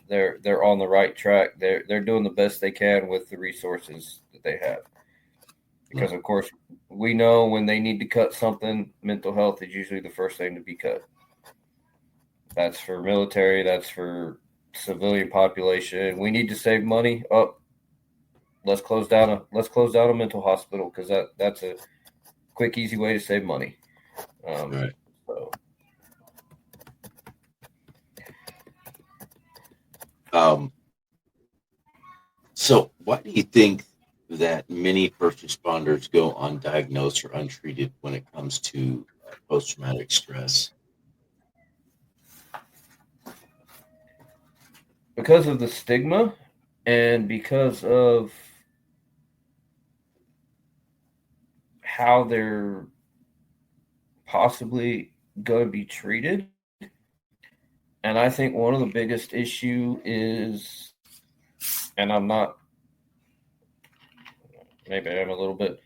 They're on the right track. They're doing the best they can with the resources that they have. Because of course we know when they need to cut something, mental health is usually the first thing to be cut. That's for military. That's for civilian population. We need to save money. Let's close down a mental hospital, because that's a quick, easy way to save money. Right. So why do you think that many first responders go undiagnosed or untreated when it comes to post-traumatic stress? Because of the stigma and because of how they're possibly going to be treated. And I think one of the biggest issue is, and I'm not, maybe I am a little bit,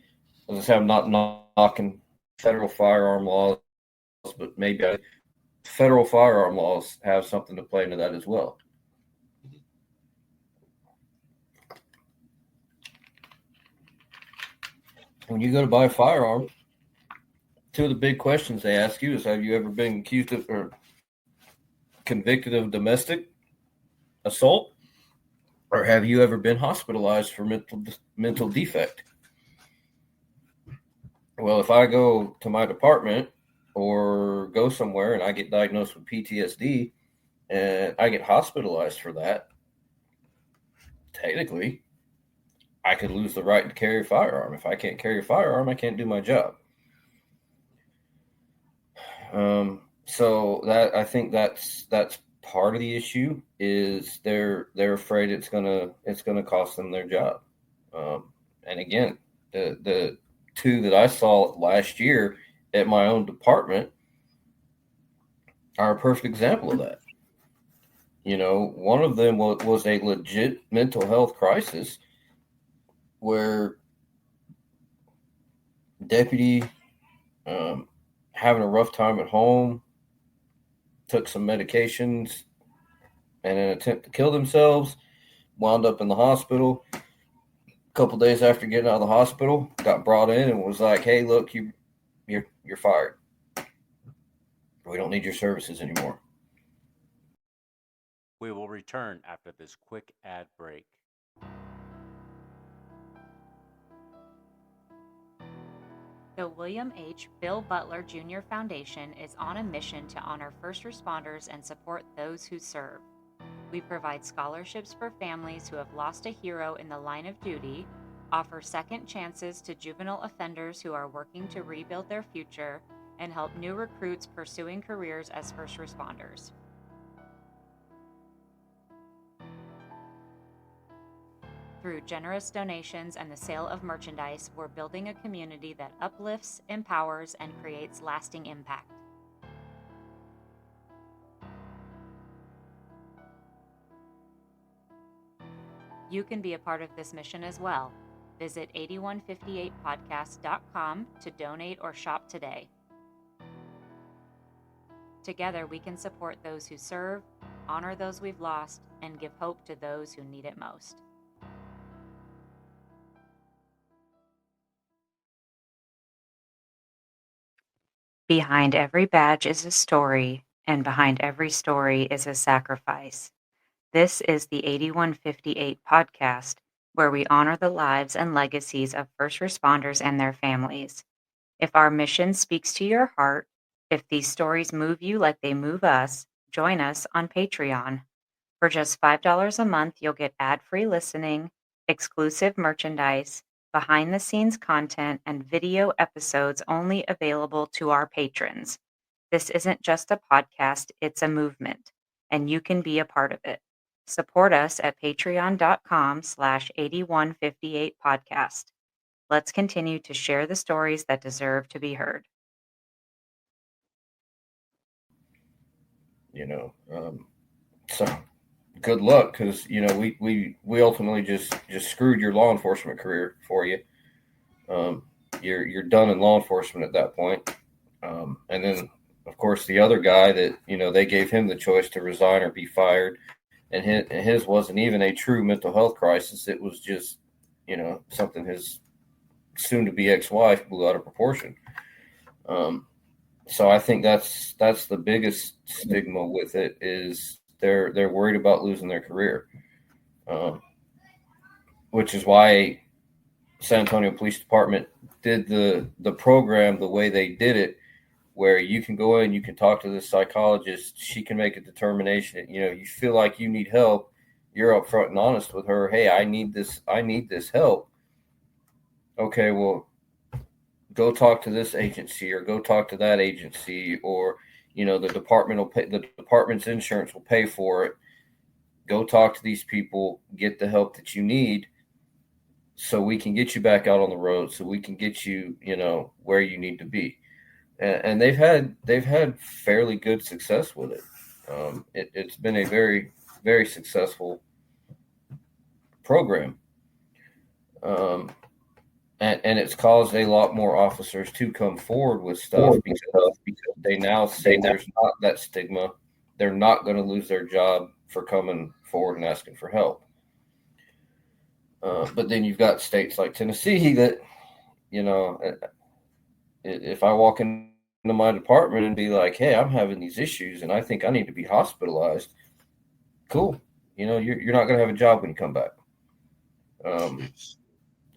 as I say, I'm not knocking federal firearm laws, but maybe federal firearm laws have something to play into that as well. When you go to buy a firearm, 2 of the big questions they ask you is, have you ever been accused of or convicted of domestic assault, or have you ever been hospitalized for mental defect? Well, if I go to my department or go somewhere and I get diagnosed with PTSD and I get hospitalized for that, technically, I could lose the right to carry a firearm. If I can't carry a firearm, I can't do my job. So that, I think that's part of the issue, is they're afraid it's gonna cost them their job. And again, the 2 that I saw last year at my own department are a perfect example of that. One of them was a legit mental health crisis where deputy having a rough time at home, took some medications and an attempt to kill themselves, wound up in the hospital. A couple days after getting out of the hospital, got brought in and was like, "Hey, look, you're fired. We don't need your services anymore." We will return after this quick ad break. The William H. Bill Butler Jr. Foundation is on a mission to honor first responders and support those who serve. We provide scholarships for families who have lost a hero in the line of duty, offer second chances to juvenile offenders who are working to rebuild their future, and help new recruits pursuing careers as first responders. Through generous donations and the sale of merchandise, we're building a community that uplifts, empowers, and creates lasting impact. You can be a part of this mission as well. Visit 8158podcast.com to donate or shop today. Together, we can support those who serve, honor those we've lost, and give hope to those who need it most. Behind every badge is a story, and behind every story is a sacrifice. This is the 8158 podcast, where we honor the lives and legacies of first responders and their families. If our mission speaks to your heart, if these stories move you like they move us, join us on Patreon. For just $5 a month, you'll get ad-free listening, exclusive merchandise, behind-the-scenes content, and video episodes only available to our patrons. This isn't just a podcast, it's a movement, and you can be a part of it. Support us at patreon.com/8158podcast. Let's continue to share the stories that deserve to be heard. So good luck, because we ultimately just screwed your law enforcement career for you. You're done in law enforcement at that point. And then, of course, the other guy that they gave him the choice to resign or be fired, and his wasn't even a true mental health crisis. It was just something his soon-to-be ex-wife blew out of proportion. So I think that's the biggest stigma with it, is they're worried about losing their career, which is why San Antonio Police Department did the program the way they did it, where you can go in, you can talk to the psychologist, she can make a determination. You feel like you need help, you're upfront and honest with her. Hey, I need this help. Okay, well, go talk to this agency or go talk to that agency, or the department will pay, the department's insurance will pay for it. Go talk to these people, get the help that you need, so we can get you back out on the road, so we can get you where you need to be. And they've had fairly good success with it. It's been a very, very successful program. And it's caused a lot more officers to come forward with stuff, because they now say there's not that stigma. They're not going to lose their job for coming forward and asking for help. But then you've got states like Tennessee that, if I walk into my department and be like, hey, I'm having these issues and I think I need to be hospitalized, cool. You're not going to have a job when you come back.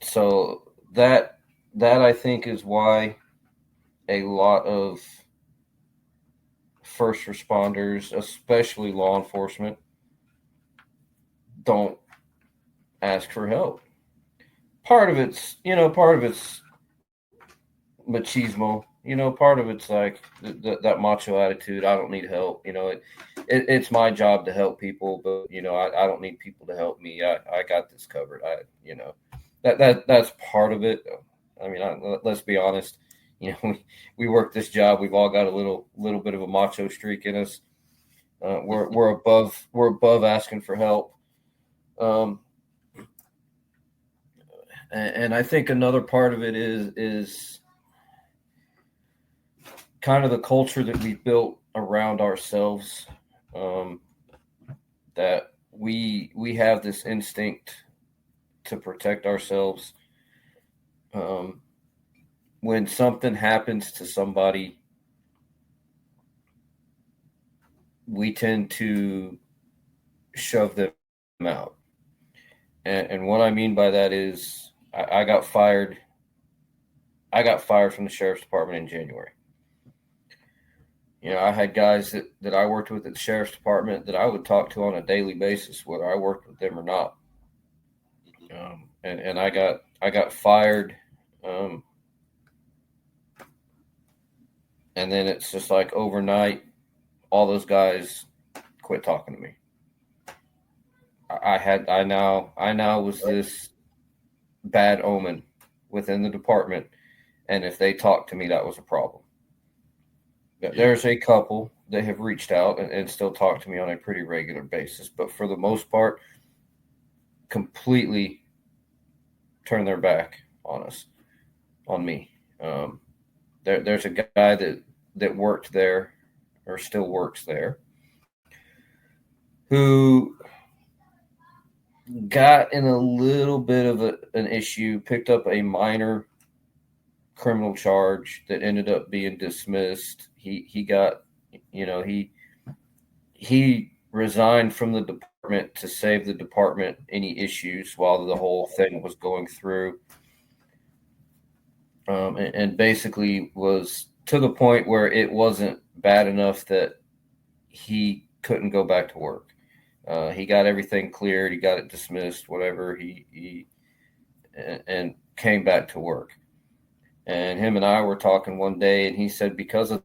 So that I think is why a lot of first responders, especially law enforcement, don't ask for help. Part of it's machismo. Part of it's like that macho attitude. I don't need help. It's my job to help people, but I don't need people to help me. I got this covered. That's part of it. I mean, let's be honest. We work this job. We've all got a little bit of a macho streak in us. We're above asking for help. And I think another part of it is kind of the culture that we built around ourselves, that we have this instinct to protect ourselves. When something happens to somebody, we tend to shove them out. And what I mean by that is I got fired. I got fired from the sheriff's department in January. I had guys that I worked with at the sheriff's department that I would talk to on a daily basis, whether I worked with them or not. And I got fired. And then it's just like overnight, all those guys quit talking to me. I now was this bad omen within the department, and if they talked to me, that was a problem. There's a couple that have reached out and still talk to me on a pretty regular basis, but for the most part, completely turn their back on us, on me. There's a guy that worked there or still works there who got in a little bit of an issue, picked up a minor criminal charge that ended up being dismissed. He got, he resigned from the department to save the department any issues while the whole thing was going through. And basically was to the point where it wasn't bad enough that he couldn't go back to work. He got everything cleared. He got it dismissed, whatever. He came back to work. And him and I were talking one day, and he said because of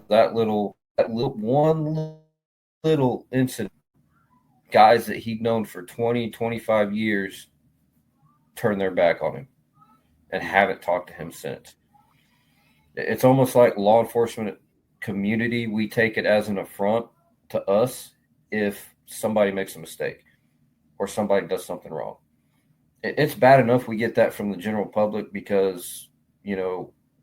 that one little incident, guys that he'd known for 20, 25 years turned their back on him and haven't talked to him since. It's almost like law enforcement community. We take it as an affront to us if somebody makes a mistake or somebody does something wrong. It's bad enough we get that from the general public because,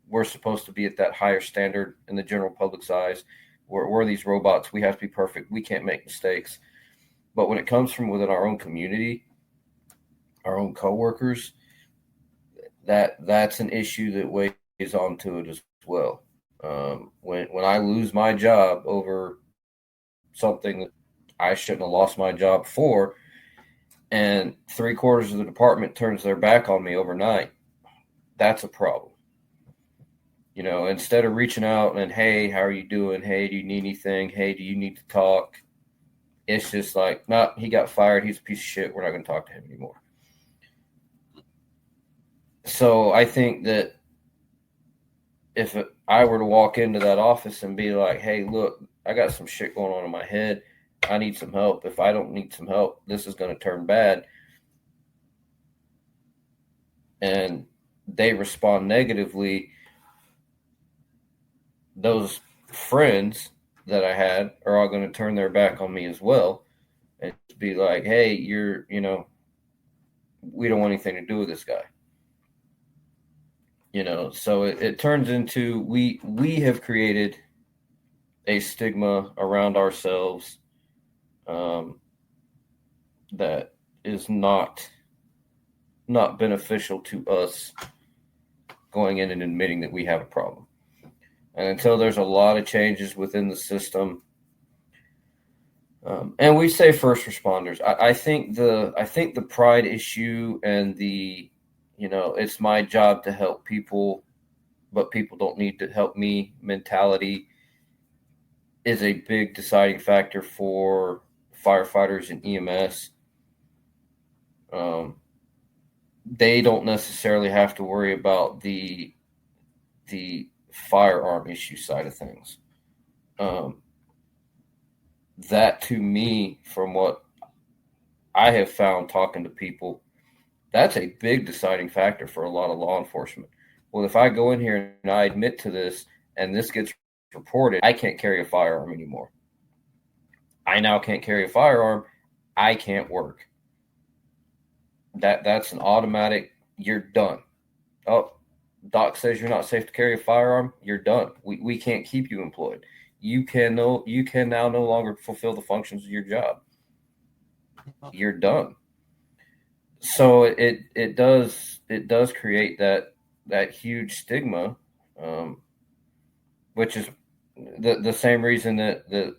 we're supposed to be at that higher standard in the general public's eyes. We're these robots. We have to be perfect. We can't make mistakes. But when it comes from within our own community, our own coworkers, that's an issue that weighs onto it as well. When I lose my job over something that I shouldn't have lost my job for, and 3/4 of the department turns their back on me overnight, that's a problem. Instead of reaching out and, hey, how are you doing? Hey, do you need anything? Hey, do you need to talk? It's just like, nah, he got fired. He's a piece of shit. We're not going to talk to him anymore. So I think that if I were to walk into that office and be like, hey, look, I got some shit going on in my head. I need some help. If I don't need some help, this is going to turn bad. And they respond negatively. Those friends that I had are all going to turn their back on me as well and be like, hey, we don't want anything to do with this guy. So it turns into we have created a stigma around ourselves that is not beneficial to us going in and admitting that we have a problem. And until there's a lot of changes within the system, and we say first responders, I think the pride issue and the, it's my job to help people, but people don't need to help me mentality is a big deciding factor for firefighters and EMS. They don't necessarily have to worry about the firearm issue side of things. That to me, from what I have found talking to people, that's a big deciding factor for a lot of law enforcement. Well, if I go in here and I admit to this and this gets reported, I can't carry a firearm anymore. I now can't carry a firearm. I can't work. That's an automatic, you're done. Oh, doc says you're not safe to carry a firearm, you're done. We can't keep you employed. You can now no longer fulfill the functions of your job. You're done. So it does create that huge stigma, which is the same reason that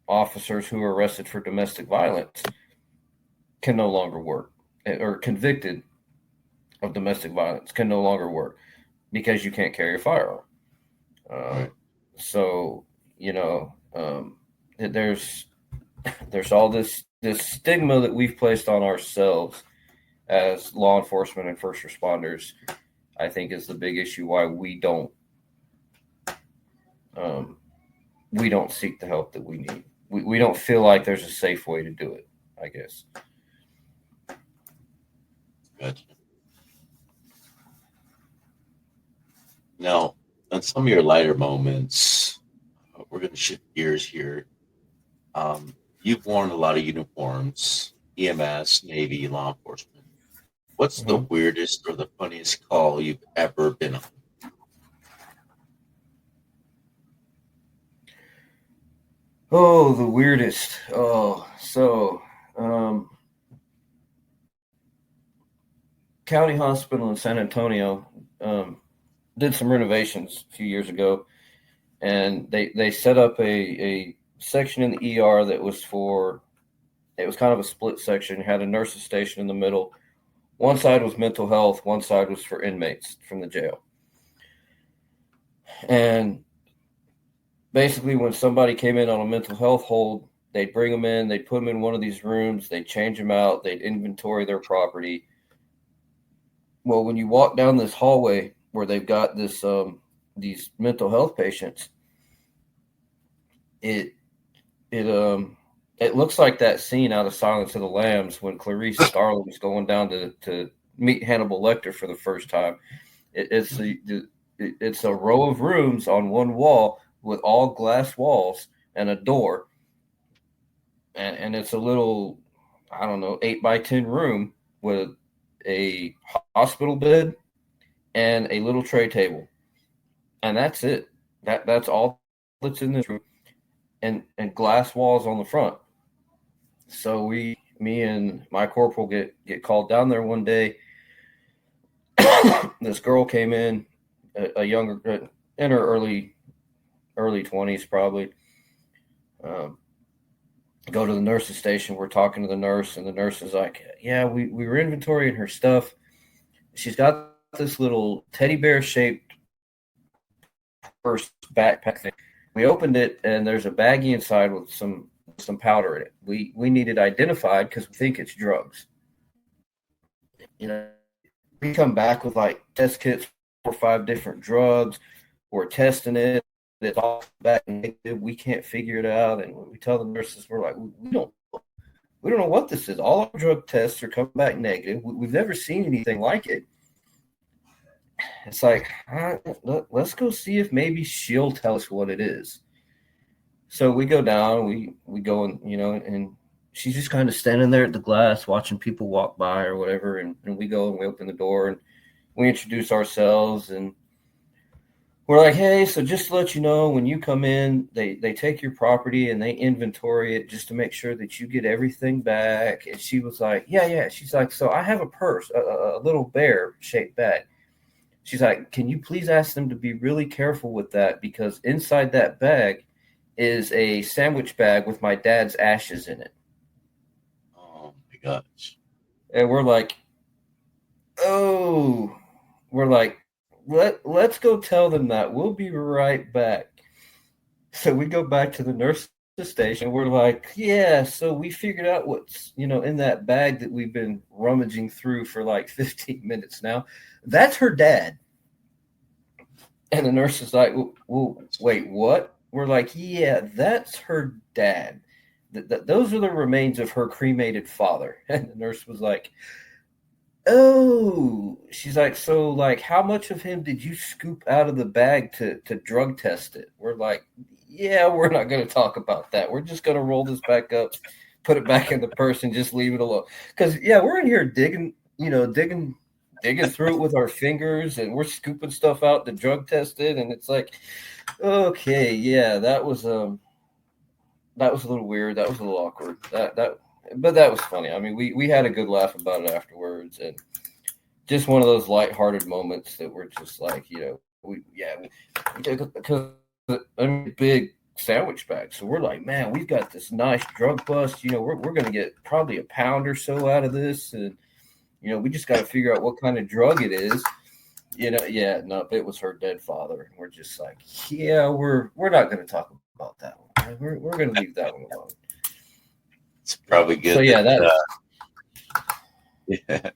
officers who are arrested for domestic violence can no longer work, or convicted of domestic violence can no longer work, because you can't carry a firearm. Right. So there's all this stigma that we've placed on ourselves as law enforcement and first responders. I think is the big issue why we don't seek the help that we need. We don't feel like there's a safe way to do it, I guess. Gotcha. Now, on some of your lighter moments, we're going to shift gears here. You've worn a lot of uniforms, EMS, Navy, law enforcement. What's the weirdest or the funniest call you've ever been on? Oh, the weirdest. County Hospital in San Antonio did some renovations a few years ago, and they set up a section in the ER that was it was kind of a split section, had a nurse's station in the middle. One side was mental health, one side was for inmates from the jail. And basically, when somebody came in on a mental health hold, they'd bring them in, they'd put them in one of these rooms, they'd change them out, they'd inventory their property. Well, when you walk down this hallway where they've got these mental health patients, it looks like that scene out of Silence of the Lambs when Clarice Starling's going down to meet Hannibal Lecter for the first time. It's a row of rooms on one wall with all glass walls and a door, and it's a little, I don't know, 8x10 room with a hospital bed and a little tray table, and that's it. That's all that's in this room, and glass walls on the front. So me and my corporal get called down there one day. This girl came in, a younger, in her early 20s probably. Go to the nurse's station. We're talking to the nurse, and the nurse is like, yeah, we were inventorying her stuff. She's got this little teddy bear shaped purse backpack thing. We opened it, and there's a baggie inside with some powder in it. We need it identified because we think it's drugs. We come back with like test kits for 5 different drugs. We're testing it. It's all back negative. We can't figure it out, and we tell the nurses, we're like, we don't know what this is. All our drug tests are coming back negative. We've never seen anything like it. It's like, let's go see if maybe she'll tell us what it is. So we go down, we go and and she's just kind of standing there at the glass watching people walk by or whatever, and we go and we open the door and we introduce ourselves, and we're like, hey, so just to let you know, when you come in, they take your property and they inventory it just to make sure that you get everything back. And she was like, yeah. She's like, so I have a purse, a little bear-shaped bag. She's like, can you please ask them to be really careful with that, because inside that bag is a sandwich bag with my dad's ashes in it. Oh, my gosh. And we're like, oh, let's go tell them that. We'll be right back. So we go back to the nurse's station. We're like, yeah, so we figured out what's, in that bag that we've been rummaging through for like 15 minutes now. That's her dad. And the nurse is like, well, wait, what? We're like, yeah, that's her dad. Those are the remains of her cremated father. And the nurse was like, oh, she's like, so like, how much of him did you scoop out of the bag to drug test it? We're like, yeah, we're not going to talk about that. We're just going to roll this back up, put it back in the purse, and just leave it alone. Because, yeah, we're in here digging digging through it with our fingers, and we're scooping stuff out to drug test it, and it's like, okay, yeah, that was a little weird. That was a little awkward. But that was funny. I mean, we had a good laugh about it afterwards, and just one of those lighthearted moments that were just like, because big sandwich bag. So we're like, man, we've got this nice drug bust. We're going to get probably a pound or so out of this, and we just got to figure out what kind of drug it is. No, it was her dead father, and we're just like, yeah, we're not going to talk about that one. We're going to leave that one alone. It's probably good. So yeah, yeah.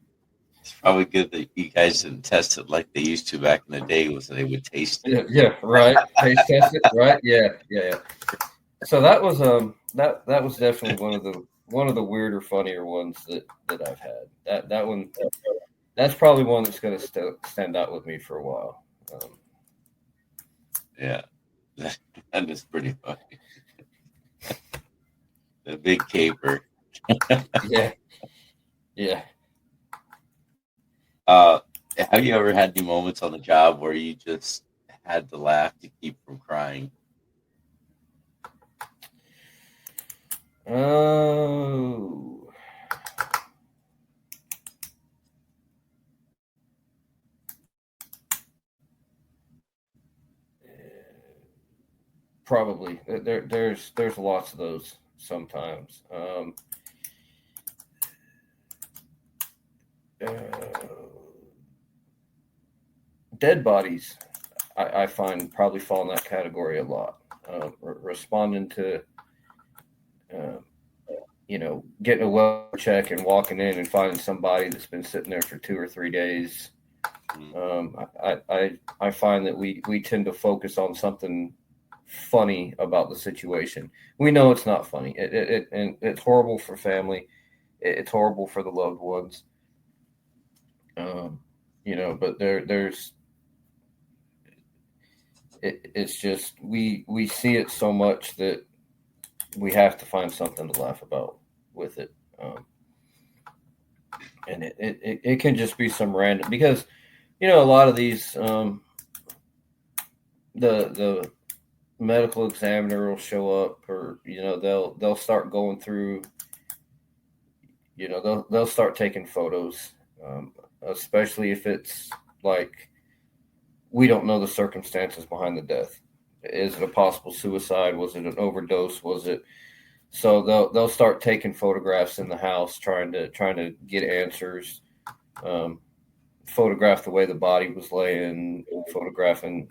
It's probably good that you guys didn't test it like they used to back in the day, was they would taste it. Yeah, right. Taste test it, right? Yeah. So that was that was definitely one of the weirder, funnier ones that I've had. That one, that's probably one that's going to stand out with me for a while. Yeah, that is pretty funny. The big caper. Yeah. Have you ever had any moments on the job where you just had to laugh to keep from crying? Oh. Probably. There's lots of those sometimes. Dead bodies, I find probably fall in that category a lot. Responding to, getting a well check and walking in and finding somebody that's been sitting there for 2 or 3 days. I find that we tend to focus on something funny about the situation. We know it's not funny. And it's horrible for family. It's horrible for the loved ones. But there's. It's just we see it so much that we have to find something to laugh about with it, and it can just be some random, because a lot of these the medical examiner will show up, or they'll start going through, they'll start taking photos, especially if it's like, we don't know the circumstances behind the death. Is it a possible suicide? Was it an overdose? Was it? So they'll start taking photographs in the house, trying to get answers. Photograph the way the body was laying, photographing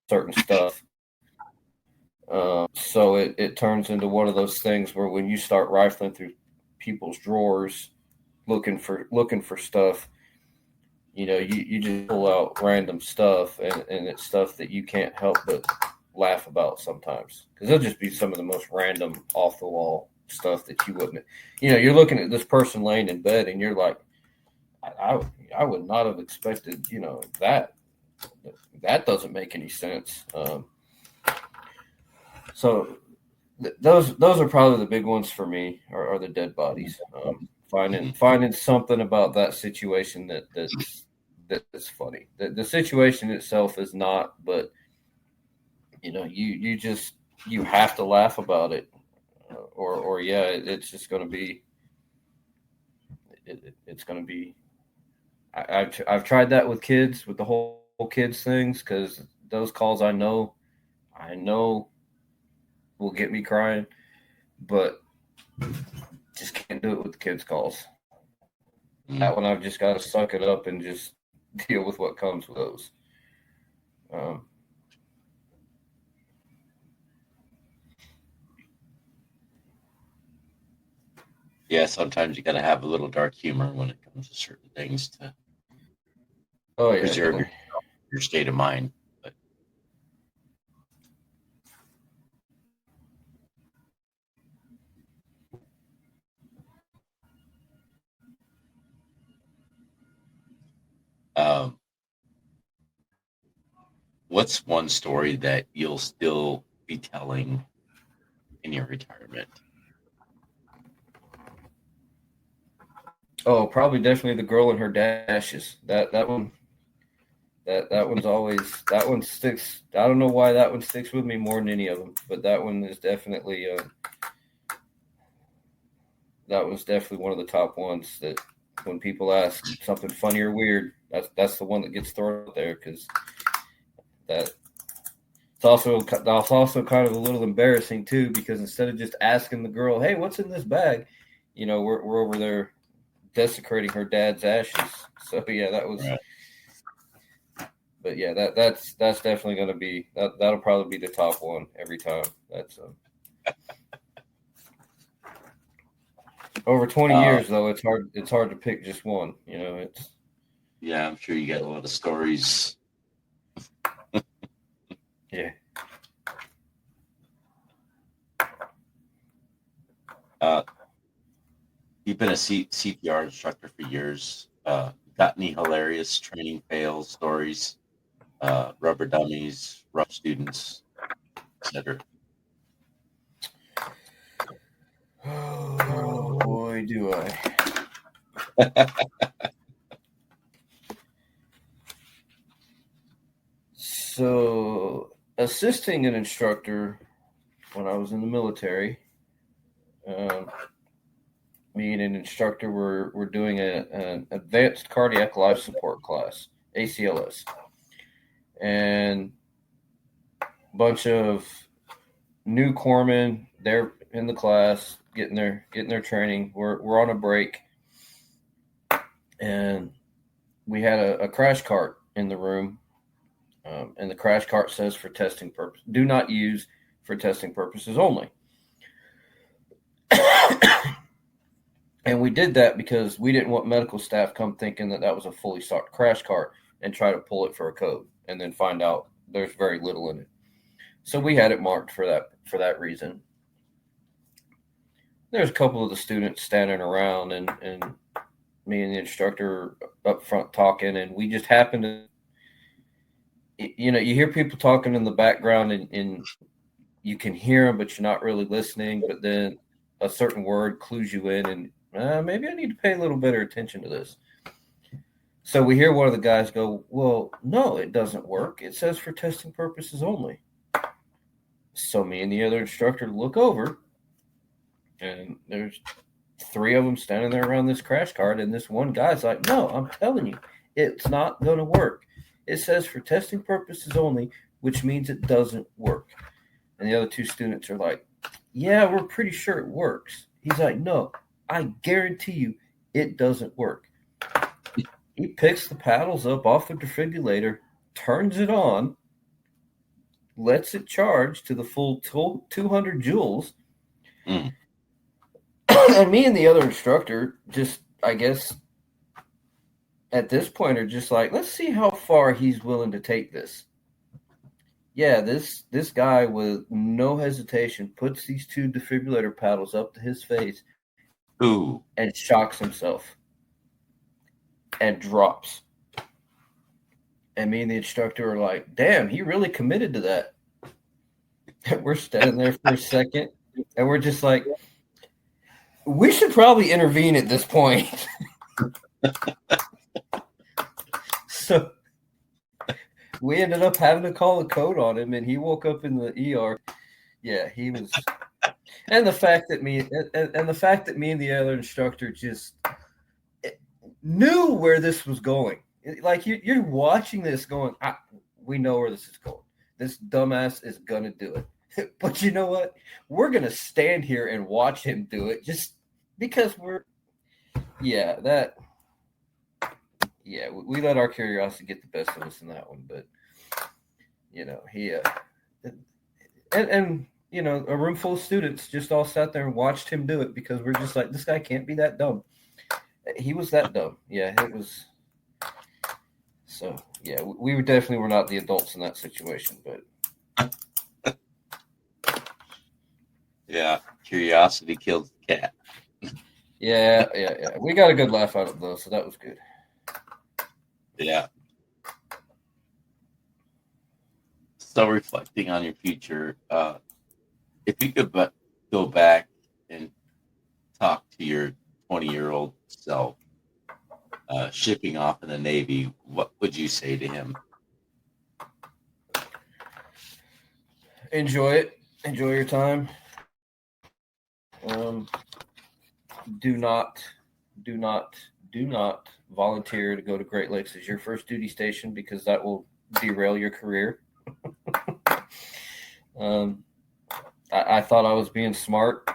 certain stuff. So it turns into one of those things where when you start rifling through people's drawers, looking for stuff, you just pull out random stuff, and it's stuff that you can't help but laugh about sometimes, because it'll just be some of the most random, off the wall stuff that you wouldn't. You're looking at this person laying in bed, and you're like, I would not have expected, that doesn't make any sense. So those are probably the big ones for me, are the dead bodies. Finding something about that situation that's funny. The situation itself is not, but you have to laugh about it, or it's just going to be. It's going to be. I've tried that with kids, with the whole kids things, because those calls I know will get me crying, but just can't do it with the kids calls. That one, I've just got to suck it up and just deal with what comes with those. Yeah, sometimes you got to have a little dark humor when it comes to certain things to preserve your state of mind. But what's one story that you'll still be telling in your retirement? Oh, probably definitely the girl in her dashes. That one. That one's always, that one sticks. I don't know why that one sticks with me more than any of them, but that one is definitely that was definitely one of the top ones that when people ask something funny or weird, that's the one that gets thrown out there because that it's also kind of a little embarrassing too because instead of just asking the girl, "Hey, what's in this bag?" we're over there desecrating her dad's ashes. So yeah, that was. Right. But yeah, that's definitely going to be that'll probably be the top one every time. That's over 20 years though. It's hard to pick just one. It's Yeah, I'm sure you got a lot of stories. yeah. You've been a CPR instructor for years. Got any hilarious training fail stories? Rubber dummies, rough students, etc. Oh boy, do I. So assisting an instructor when I was in the military. Me and an instructor were doing an advanced cardiac life support class, ACLS, and a bunch of new corpsmen. They're in the class getting their training. We're on a break, and we had a crash cart in the room, and the crash cart says for testing purposes, do not use for testing purposes only. And we did that because we didn't want medical staff come thinking that was a fully stocked crash cart and try to pull it for a code and then find out there's very little in it. So we had it marked for that reason. There's a couple of the students standing around and me and the instructor up front talking, and we just happened to, you hear people talking in the background and you can hear them, but you're not really listening. But then a certain word clues you in, and maybe I need to pay a little better attention to this. So we hear one of the guys go, "Well, no, it doesn't work. It says for testing purposes only." So me and the other instructor look over, and there's three of them standing there around this crash cart, and this one guy's like, "No, I'm telling you, it's not going to work. It says for testing purposes only, which means it doesn't work." And the other two students are like, "Yeah, we're pretty sure it works." He's like, "No, I guarantee you it doesn't work." He picks the paddles up off the defibrillator, turns it on, lets it charge to the full 200 joules. Mm. And me and the other instructor just, I guess, at this point are just like, let's see how far he's willing to take this. Yeah, this guy with no hesitation puts these two defibrillator paddles up to his face. Ooh. And shocks himself and drops. And me and the instructor are like, damn, he really committed to that. And we're standing there for a second, and we're just like, we should probably intervene at this point. So we ended up having to call a code on him, and he woke up in the ER. Yeah, he was. And the fact that me and the other instructor just knew where this was going. Like you're watching this going, we know where this is going. This dumbass is going to do it. But you know what? We're going to stand here and watch him do it just because we let our curiosity get the best of us in that one. But, he, and a room full of students just all sat there and watched him do it because we're just like, this guy can't be that dumb. He was that dumb. Yeah, it was. So, yeah, we were not the adults in that situation, but. Yeah, curiosity kills the cat. Yeah. We got a good laugh out of it, though, so that was good. Yeah. So reflecting on your future, if you could go back and talk to your 20-year-old self, shipping off in the Navy, what would you say to him? Enjoy it. Enjoy your time. Do not volunteer to go to Great Lakes as your first duty station, because that will derail your career. I thought I was being smart.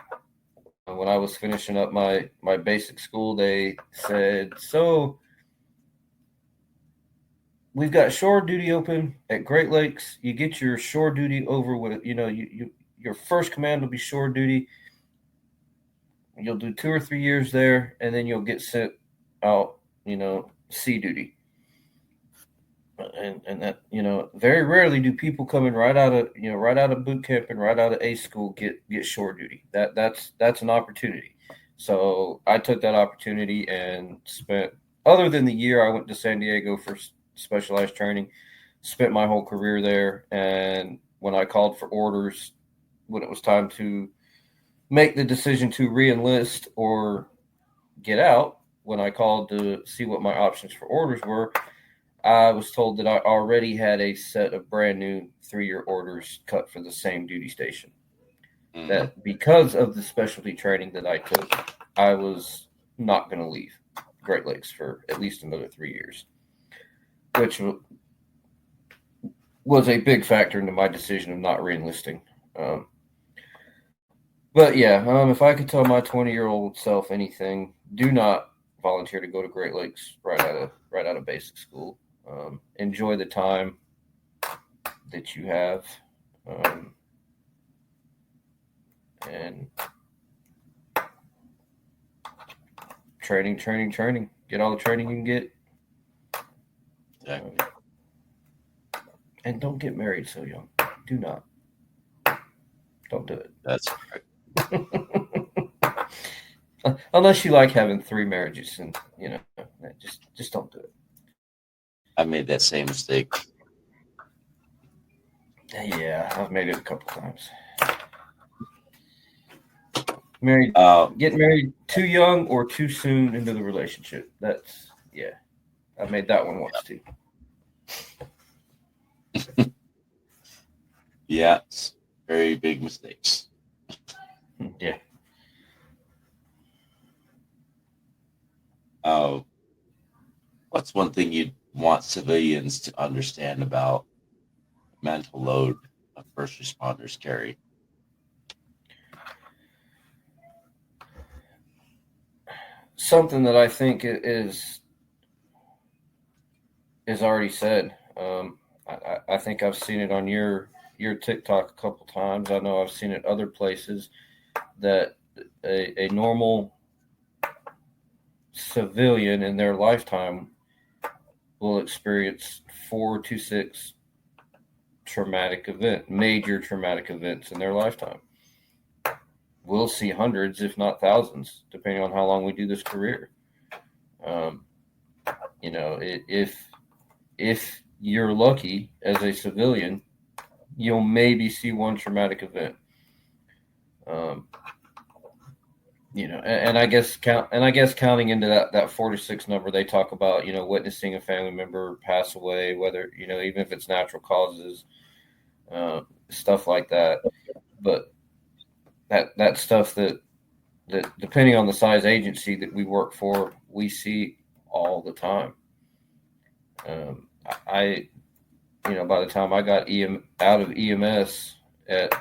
When I was finishing up my basic school, they said, so we've got shore duty open at Great Lakes. You get your shore duty over with, your first command will be shore duty. You'll do 2 or 3 years there, and then you'll get sent out, sea duty. And that, very rarely do people coming right out of boot camp and right out of A school get shore duty. That's an opportunity. So I took that opportunity and spent, other than the year I went to San Diego for specialized training, spent my whole career there. And when I called for orders, when it was time to make the decision to re-enlist or get out, when I called to see what my options for orders were, I was told that I already had a set of brand new 3-year orders cut for the same duty station. Mm-hmm. That because of the specialty training that I took, I was not going to leave Great Lakes for at least another 3 years, which was a big factor into my decision of not re-enlisting. But yeah, if I could tell my 20-year-old self anything, do not volunteer to go to Great Lakes right out of basic school. Enjoy the time that you have, and training. Get all the training you can get. Exactly. And don't get married so young. Do not. Don't do it. That's correct. Unless you like having 3 marriages, and just don't do it. I made that same mistake. Yeah, I've made it a couple times. Getting married too young or too soon into the relationship. I made that one once too. Yeah, very big mistakes. Yeah. What's one thing you'd want civilians to understand about mental load of first responders carry? Something that I think is already said. I think I've seen it on your TikTok a couple times. I know I've seen it other places, that a normal civilian in their lifetime will experience 4 to 6 major traumatic events in their lifetime. We'll see hundreds, if not thousands, depending on how long we do this career. If you're lucky as a civilian, you'll maybe see one traumatic event. And I guess counting into that 4 to 6 number, they talk about, witnessing a family member pass away, whether, even if it's natural causes, stuff like that. But that stuff that depending on the size agency that we work for, we see all the time. By the time I got out of EMS at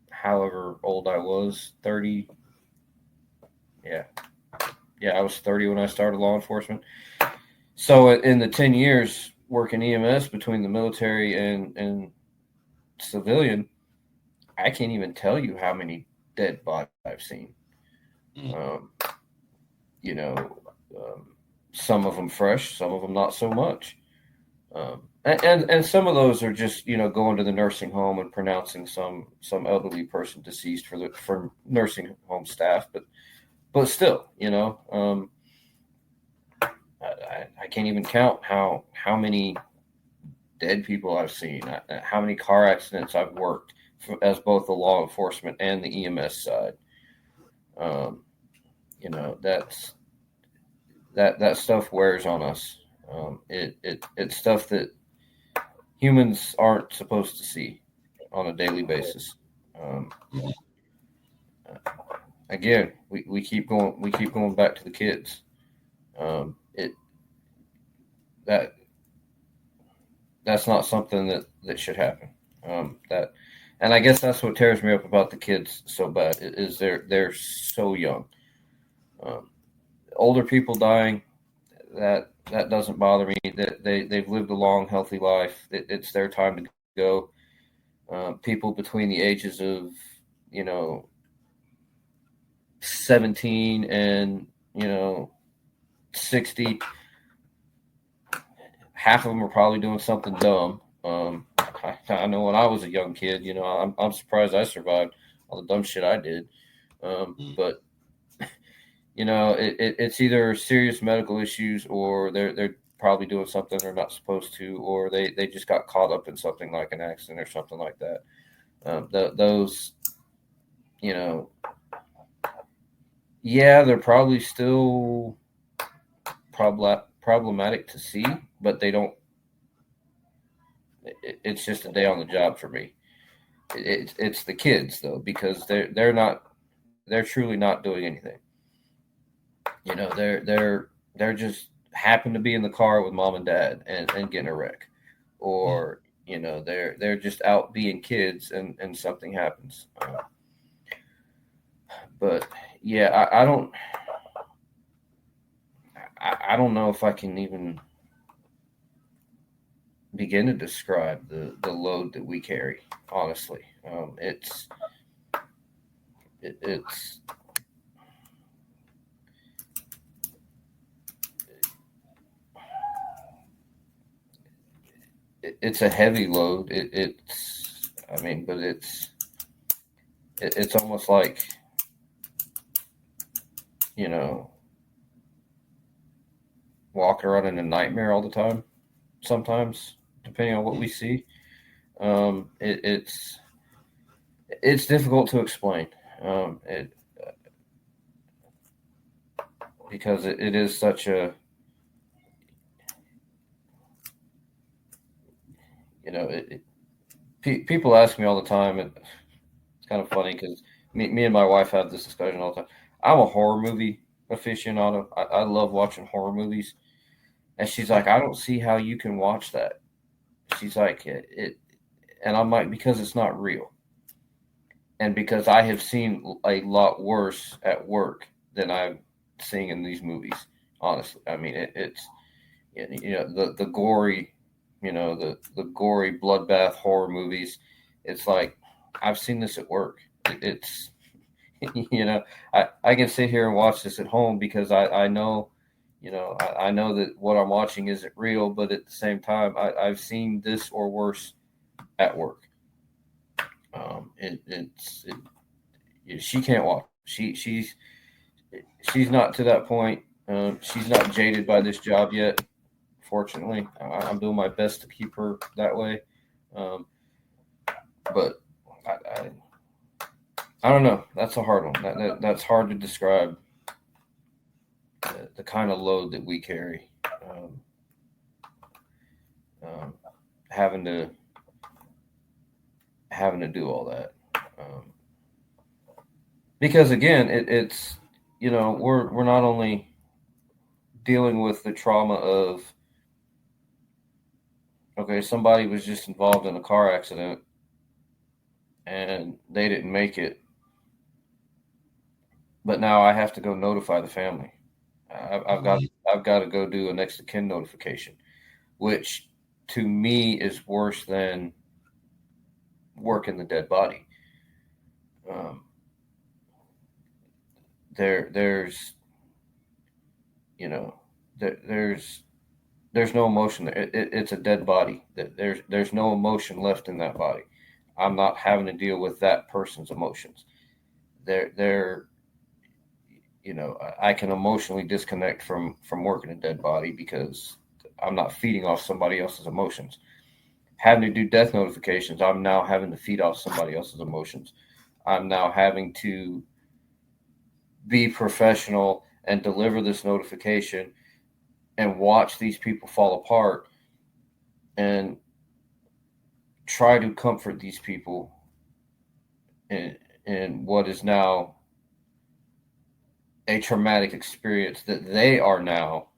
however old I was, 30. Yeah, I was 30 when I started law enforcement. So in the 10 years working EMS between the military and civilian, I can't even tell you how many dead bodies I've seen. Some of them fresh, some of them not so much. And some of those are just, going to the nursing home and pronouncing some elderly person deceased for nursing home staff, but still, I can't even count how many dead people I've seen, how many car accidents I've worked as both the law enforcement and the EMS side. that stuff wears on us. It's stuff that humans aren't supposed to see on a daily basis. Um, Again, we keep going back to the kids. It that's not something that should happen. That, and I guess that's what tears me up about the kids so bad is they're so young. Um, Older people dying, that doesn't bother me. That they've lived a long, healthy life. It's their time to go. People between the ages of 17 and 60, half of them are probably doing something dumb. I know when I was a young kid, I'm surprised I survived all the dumb shit I did. But it's either serious medical issues or they're probably doing something they're not supposed to, or they just got caught up in something like an accident or something like that. Those, they're probably still problematic to see, but they don't. It's just a day on the job for me. It's the kids though, because they're truly not doing anything. They're just happen to be in the car with mom and dad and getting a wreck, or they're just out being kids and something happens. But yeah, I don't know if I can even begin to describe the load that we carry. Honestly, it's it's a heavy load. But it's almost like walking around in a nightmare all the time. Sometimes, depending on what we see, it's difficult to explain. Because it is such a people ask me all the time, and it's kind of funny because me and my wife have this discussion all the time. I'm a horror movie aficionado. I love watching horror movies, and she's like, I don't see how you can watch that. She's like, and I'm like, because it's not real, and because I have seen a lot worse at work than I'm seeing in these movies. Honestly, I mean, it's the gory, the gory bloodbath horror movies. It's like I've seen this at work. It's I can sit here and watch this at home because I know, I know that what I'm watching isn't real, but at the same time, I've seen this or worse at work. She can't watch. She's not to that point. She's not jaded by this job yet. Fortunately, I'm doing my best to keep her that way. But I don't know. That's a hard one. That's hard to describe. The kind of load that we carry, having to do all that, because again, it's we're not only dealing with the trauma of somebody was just involved in a car accident and they didn't make it, but now I have to go notify the family. I've got to go do a next of kin notification, which to me is worse than working the dead body. There's no emotion there. It's a dead body. There's no emotion left in that body. I'm not having to deal with that person's emotions. I can emotionally disconnect from working a dead body because I'm not feeding off somebody else's emotions. Having to do death notifications, I'm now having to feed off somebody else's emotions. I'm now having to be professional and deliver this notification and watch these people fall apart and try to comfort these people in what is now a traumatic experience that they are now,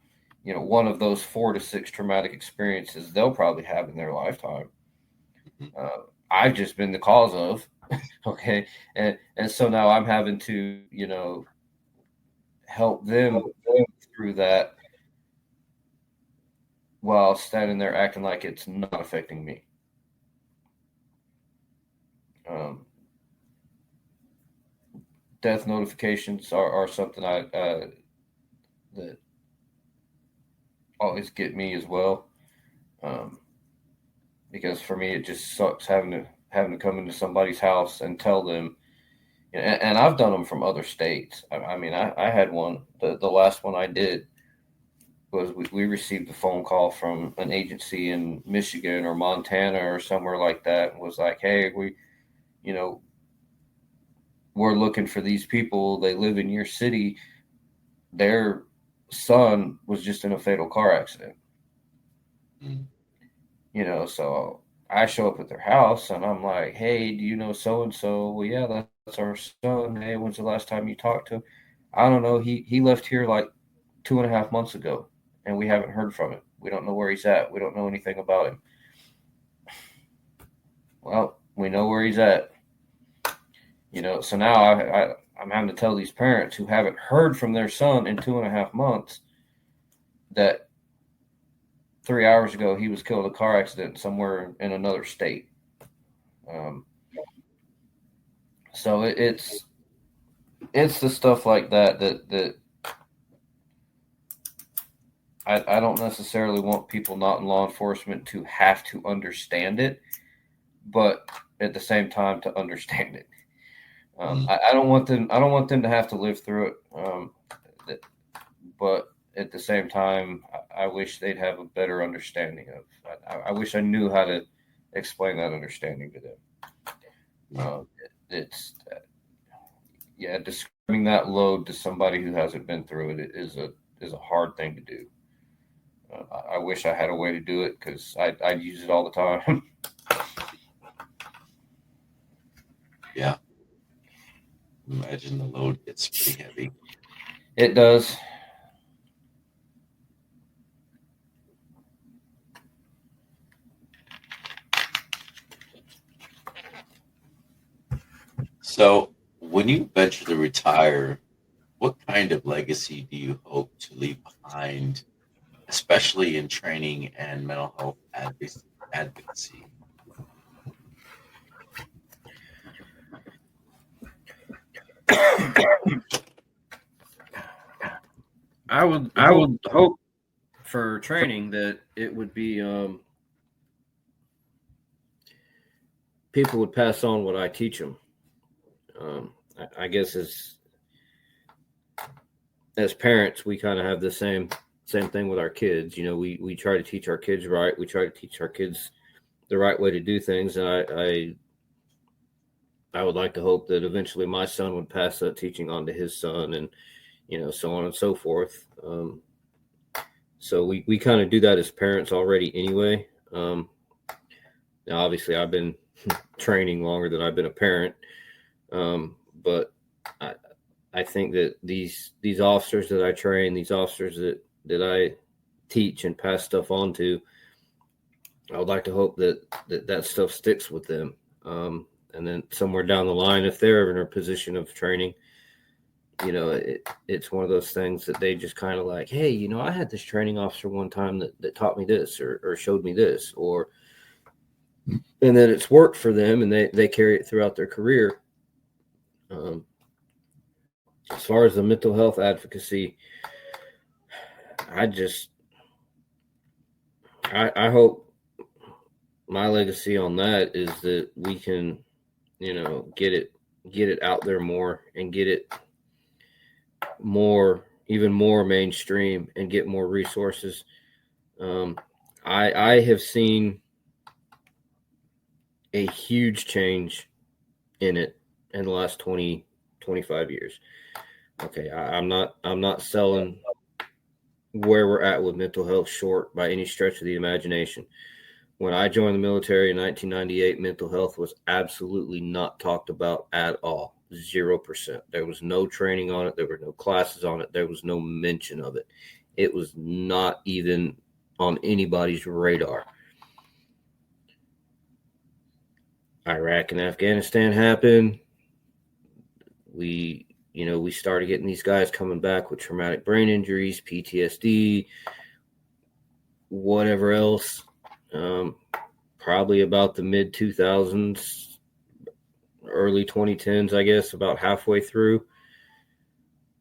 one of those 4 to 6 traumatic experiences they'll probably have in their lifetime. I've just been the cause of, okay. And so now I'm having to, help them through that while standing there acting like it's not affecting me. Death notifications are something that always get me as well, because for me it just sucks having to come into somebody's house and tell them. And I've done them from other states. I mean, I had one. The last one I did was we received a phone call from an agency in Michigan or Montana or somewhere like that, and was like, "Hey, we're looking for these people. They live in your city. Their son was just in a fatal car accident." So I show up at their house and I'm like, "Hey, do you know so and so?" "Well, yeah, that's our son." "Hey, when's the last time you talked to him?" "I don't know. He left here like 2.5 months ago, and we haven't heard from him. We don't know where he's at. We don't know anything about him." Well, we know where he's at. So now I'm having to tell these parents who haven't heard from their son in 2.5 months that 3 hours ago he was killed in a car accident somewhere in another state. So it's the stuff like that I don't necessarily want people not in law enforcement to have to understand it, but at the same time to understand it. I don't want them to have to live through it. But at the same time, I wish they'd have a better understanding of. I wish I knew how to explain that understanding to them. It's describing that load to somebody who hasn't been through it is a hard thing to do. I wish I had a way to do it because I'd use it all the time. Yeah. Imagine the load gets pretty heavy. It does. So, when you venture to retire, what kind of legacy do you hope to leave behind, especially in training and mental health advocacy? I would hope for training that it would be people would pass on what I teach them. I guess as parents, we kind of have the same thing with our kids. We try to teach our kids right. We try to teach our kids the right way to do things. And I would like to hope that eventually my son would pass that teaching on to his son, and so on and so forth. So we kind of do that as parents already anyway. Now, obviously, I've been training longer than I've been a parent, but I think that these officers that I train, these officers that I teach and pass stuff on to, I would like to hope that stuff sticks with them. And then somewhere down the line, if they're ever in a position of training, it's one of those things that they just kind of like, "Hey, I had this training officer one time that taught me this or showed me this," and then it's worked for them and they carry it throughout their career. As far as the mental health advocacy, I hope my legacy on that is that we can, get it out there more and get it even more mainstream and get more resources. I have seen a huge change in it in the last 20, 25 years. Okay, I'm not selling where we're at with mental health short by any stretch of the imagination. When I joined the military in 1998, mental health was absolutely not talked about at all. 0%. There was no training on it. There were no classes on it. There was no mention of it. It was not even on anybody's radar. Iraq and Afghanistan happened. We started getting these guys coming back with traumatic brain injuries, PTSD, whatever else. Probably about the mid 2000s, early 2010s, I guess, about halfway through,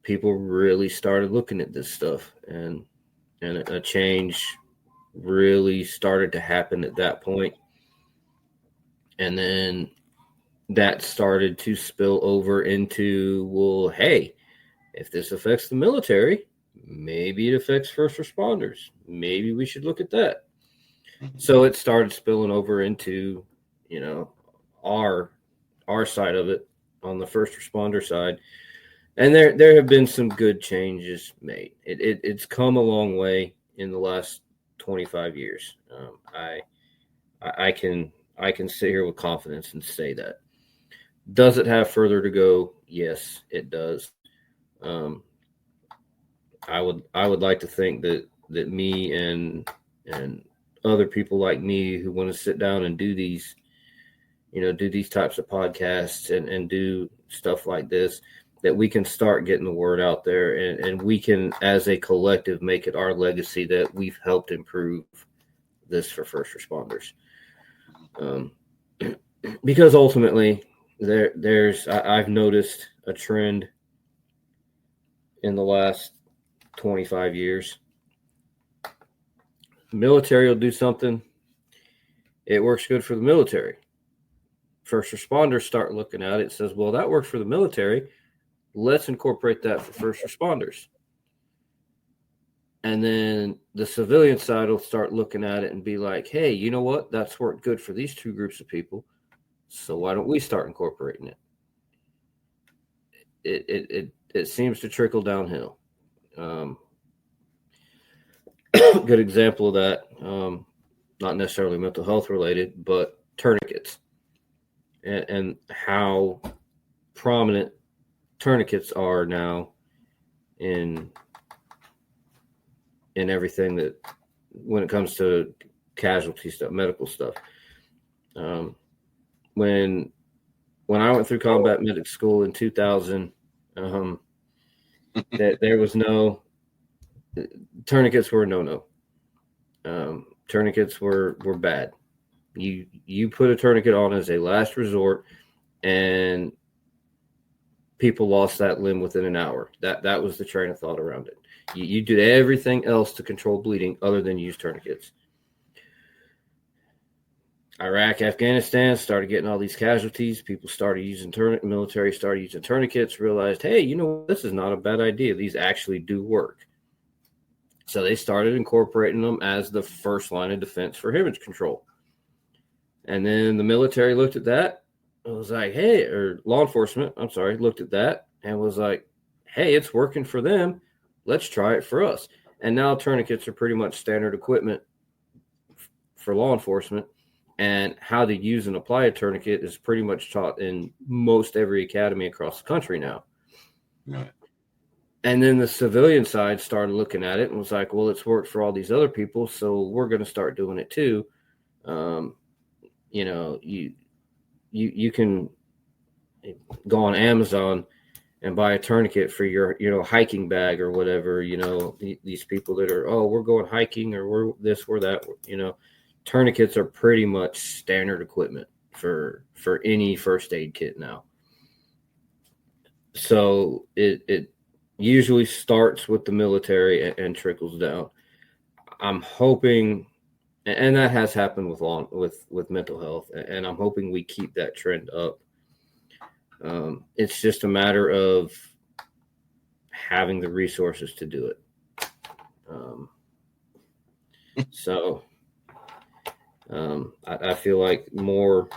people really started looking at this stuff, and a change really started to happen at that point. And then that started to spill over into, well, hey, if this affects the military, maybe it affects first responders. Maybe we should look at that. So it started spilling over into, our side of it on the first responder side. And there have been some good changes made. It's come a long way in the last 25 years. I can sit here with confidence and say that. Does it have further to go? Yes, it does. I would like to think that me and other people like me who want to sit down and do these types of podcasts and do stuff like this, that we can start getting the word out there, and we can, as a collective, make it our legacy that we've helped improve this for first responders. Because ultimately, I've noticed a trend in the last 25 years. Military will do something. It works good for the military. First responders start looking at it, says, well, that works for the military. Let's incorporate that for first responders. And then the civilian side will start looking at it and be like, hey, you know what? That's worked good for these two groups of people. So why don't we start incorporating it? It seems to trickle downhill. Good example of that, not necessarily mental health related, but tourniquets and how prominent tourniquets are now in everything that, when it comes to casualty stuff, medical stuff. When I went through combat medic school in 2000, there was no tourniquets were no. Tourniquets were bad. You put a tourniquet on as a last resort, and people lost that limb within an hour. That was the train of thought around it. You did everything else to control bleeding other than use tourniquets. Iraq, Afghanistan started getting all these casualties. People started using military started using tourniquets, realized, hey, this is not a bad idea. These actually do work. So they started incorporating them as the first line of defense for hemorrhage control. And then the military looked at that. It was like, hey, or law enforcement, looked at that and was like, hey, it's working for them. Let's try it for us. And now tourniquets are pretty much standard equipment for law enforcement. And how to use and apply a tourniquet is pretty much taught in most every academy across the country now. Right. And then the civilian side started looking at it and was like, well, it's worked for all these other people, so we're going to start doing it too. You can go on Amazon and buy a tourniquet for your, hiking bag or whatever, these people that are, we're going hiking or we're this, we're that, tourniquets are pretty much standard equipment for any first aid kit now. So it usually starts with the military and trickles down. I'm hoping, and that has happened with mental health, and I'm hoping we keep that trend up. It's just a matter of having the resources to do it. I feel like more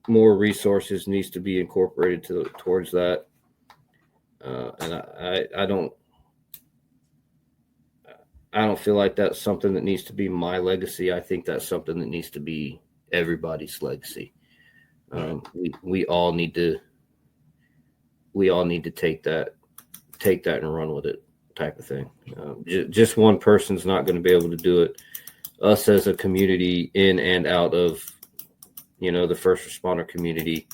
resources needs to be incorporated towards that. And I don't, I don't feel like that's something that needs to be my legacy. I think that's something that needs to be everybody's legacy. We all need to take that and run with it, type of thing. Just one person's not going to be able to do it. Us as a community, in and out of the first responder community,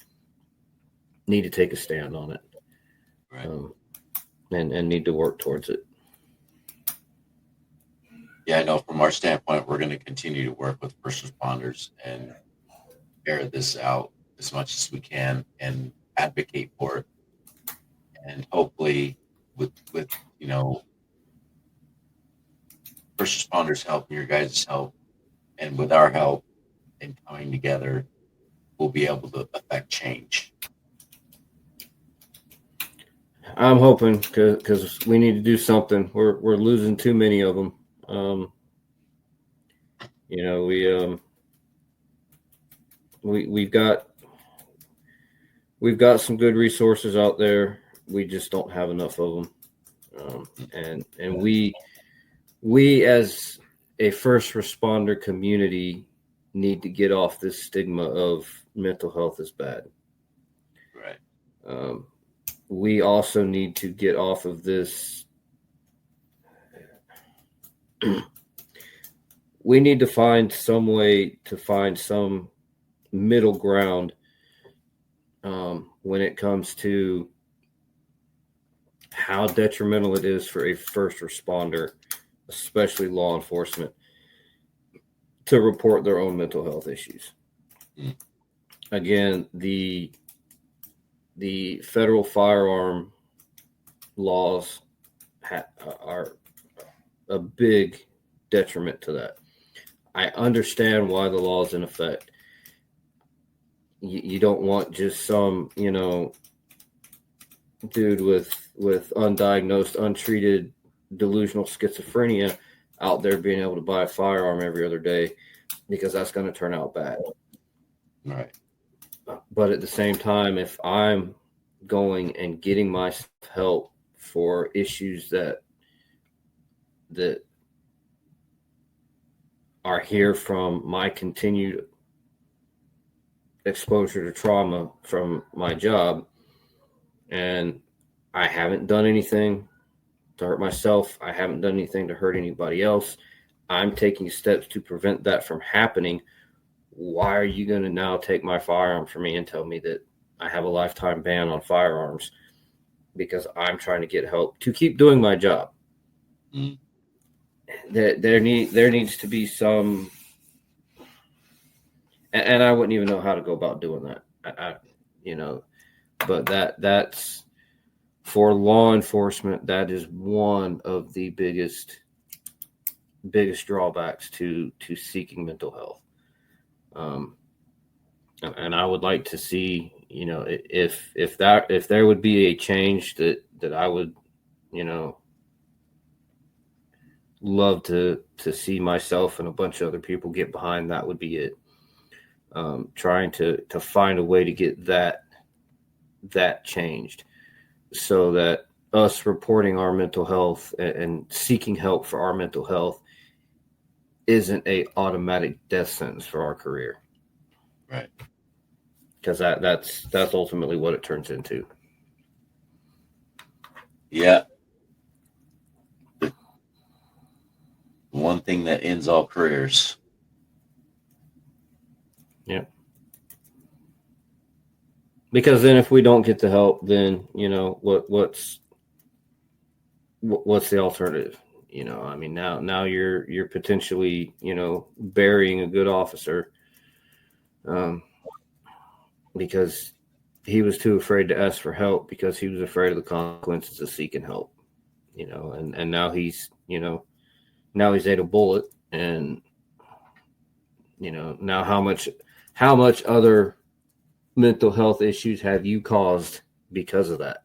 need to take a stand on it, Right. And need to work towards it. Yeah, I know from our standpoint, we're going to continue to work with first responders and bear this out as much as we can and advocate for it. And hopefully with first responders help, your guys' help, and with our help and coming together, we'll be able to affect change. I'm hoping, because we need to do something. We're losing too many of them. We've got some good resources out there. We just don't have enough of them. And we as a first responder community need to get off this stigma of mental health is bad. Right. We also need to get off of this. We need to find some way to find some middle ground when it comes to how detrimental it is for a first responder, especially law enforcement, to report their own mental health issues. Again, the federal firearm laws are a big detriment to that. I understand why the law is in effect. You don't want just some, dude with undiagnosed, untreated, delusional schizophrenia out there being able to buy a firearm every other day, because that's going to turn out bad. Right. But at the same time, if I'm going and getting myself help for issues that are here from my continued exposure to trauma from my job, and I haven't done anything to hurt myself, I haven't done anything to hurt anybody else, I'm taking steps to prevent that from happening, why are you going to now take my firearm from me and tell me that I have a lifetime ban on firearms because I'm trying to get help to keep doing my job? There needs to be some, and I wouldn't even know how to go about doing that. But that's for law enforcement. That is one of the biggest drawbacks to seeking mental health. And I would like to see, if there would be a change that I would, love to see myself and a bunch of other people get behind, that would be it. Trying to find a way to get that changed, so that us reporting our mental health and seeking help for our mental health isn't a automatic death sentence for our career. Right. Because that's ultimately what it turns into. Yeah. The one thing that ends all careers. Yeah. Because then if we don't get the help, then, what's the alternative? Now you're potentially, burying a good officer, because he was too afraid to ask for help because he was afraid of the consequences of seeking help, and now he's ate a bullet, and, now how much other mental health issues have you caused because of that?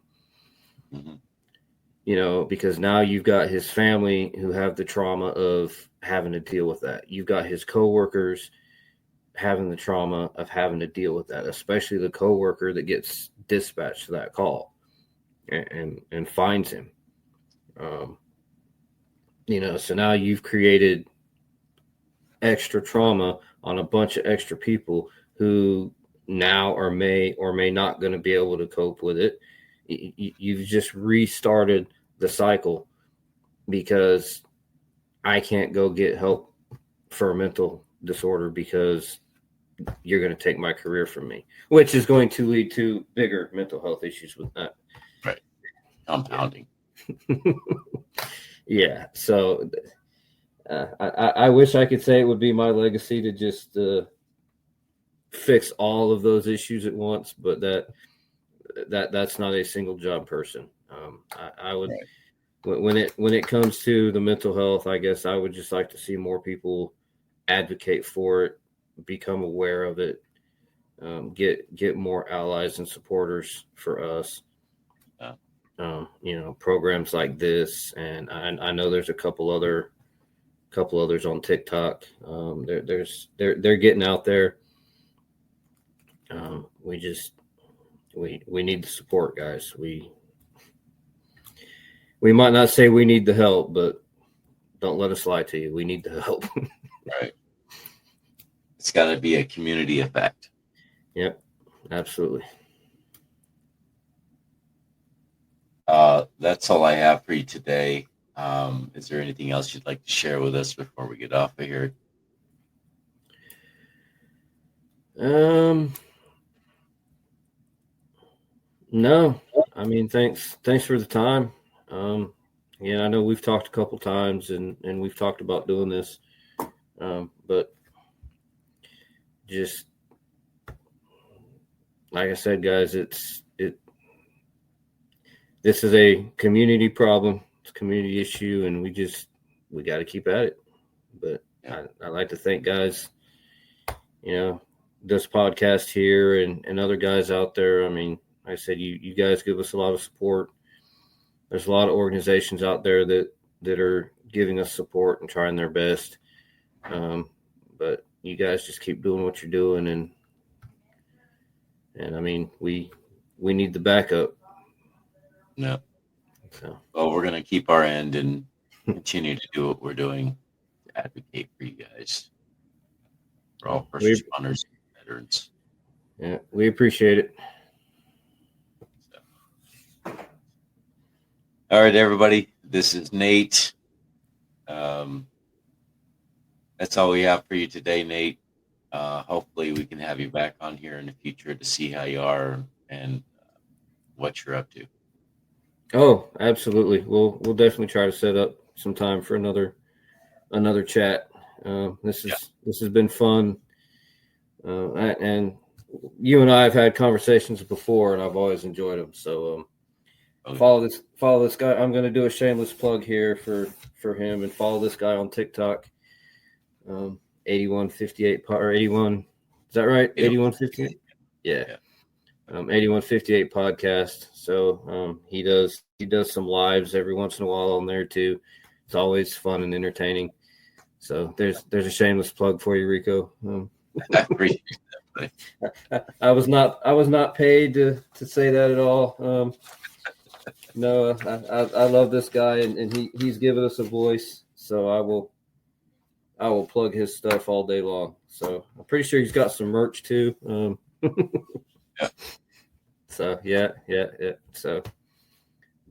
Mm-hmm. Because now you've got his family who have the trauma of having to deal with that. You've got his coworkers having the trauma of having to deal with that, especially the coworker that gets dispatched to that call and finds him. So now you've created extra trauma on a bunch of extra people who now may or may not going to be able to cope with it. You've just restarted the cycle because I can't go get help for a mental disorder because you're going to take my career from me, which is going to lead to bigger mental health issues with that. Right. Compounding. Yeah. So I wish I could say it would be my legacy to just fix all of those issues at once, but that's not a single job person. I would, right. when it comes to the mental health, I guess I would just like to see more people advocate for it, become aware of it, get more allies and supporters for us. Programs like this, and I know there's a couple others on TikTok. They're getting out there. We need the support, guys. We might not say we need the help, but don't let us lie to you. We need the help. Right. It's got to be a community effect. Yep, absolutely. That's all I have for you today. Is there anything else you'd like to share with us before we get off of here? No, I mean, thanks for the time. I know we've talked a couple times and we've talked about doing this. But just like I said, guys, this is a community problem. It's a community issue, and we got to keep at it. But yeah. I like to thank guys, this podcast here and other guys out there. I mean, like I said, you guys give us a lot of support. There's a lot of organizations out there that are giving us support and trying their best. But you guys just keep doing what you're doing, and I mean, we need the backup. No. So. Well, we're going to keep our end and continue to do what we're doing to advocate for you guys. For all first responders and veterans. Yeah, we appreciate it. So. All right, everybody. This is Nate. That's all we have for you today, Nate. Hopefully we can have you back on here in the future to see how you are and what you're up to. Oh, absolutely. We'll definitely try to set up some time for another chat. This has been fun. And you and I have had conversations before, and I've always enjoyed them. So follow this guy. I'm going to do a shameless plug here for him, and follow this guy on TikTok. 8158 or 81. Is that right? 8158. Yeah. 8158 podcast. So he does some lives every once in a while on there too. It's always fun and entertaining. So there's a shameless plug for you, Rico. I appreciate that. I was not paid to say that at all. No, I love this guy, and he's given us a voice. So I will plug his stuff all day long. So I'm pretty sure he's got some merch too. Yeah. So yeah. So,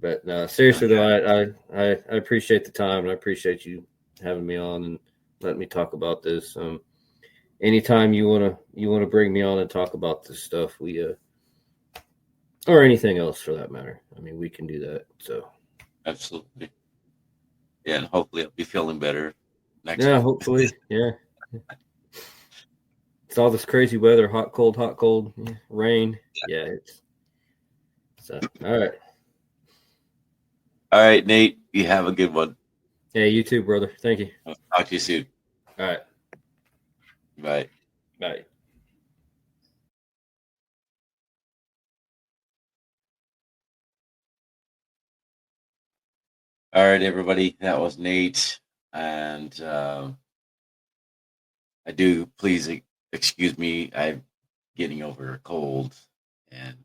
but seriously though, I appreciate the time, and I appreciate you having me on and letting me talk about this. Anytime you wanna bring me on and talk about this stuff, we or anything else for that matter. I mean, we can do that. So absolutely. Yeah, and hopefully I'll be feeling better next yeah, week. hopefully. Yeah. It's all this crazy weather, hot, cold, rain. Yeah, it's so all right. All right, Nate, you have a good one. Yeah, you too, brother. Thank you. I'll talk to you soon. All right. Bye. Bye. All right, everybody. That was Nate. And I do please excuse me. I'm getting over a cold, and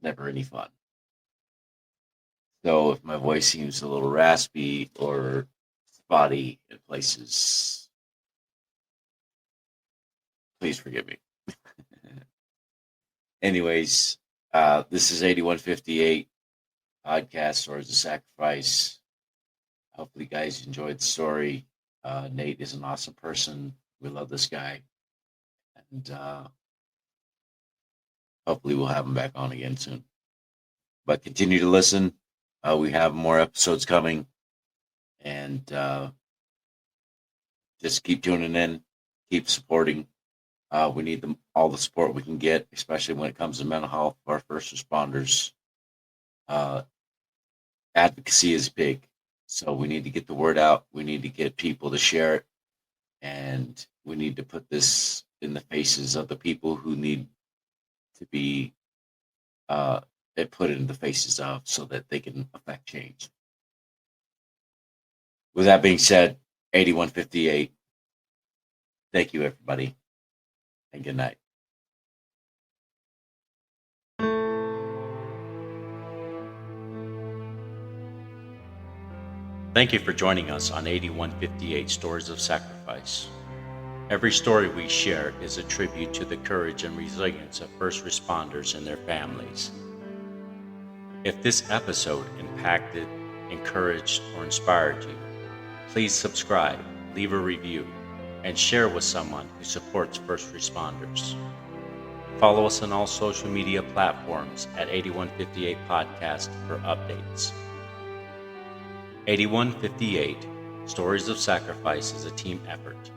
never any fun. So if my voice seems a little raspy or spotty in places, please forgive me. Anyways, this is 8158 podcast, Stories of Sacrifice. Hopefully, you guys enjoyed the story. Nate is an awesome person. We love this guy. And hopefully, we'll have him back on again soon. But continue to listen. We have more episodes coming. And just keep tuning in, keep supporting. We need all the support we can get, especially when it comes to mental health of our first responders. Advocacy is big, so we need to get the word out. We need to get people to share it, and we need to put this in the faces of the people who need to be put it in the faces of, so that they can affect change. With that being said, 8158. Thank you, everybody, and good night. Thank you for joining us on 8158 Stories of Sacrifice. Every story we share is a tribute to the courage and resilience of first responders and their families. If this episode impacted, encouraged, or inspired you, please subscribe, leave a review, and share with someone who supports first responders. Follow us on all social media platforms at 8158 Podcast for updates. 8158 Stories of Sacrifice is a team effort.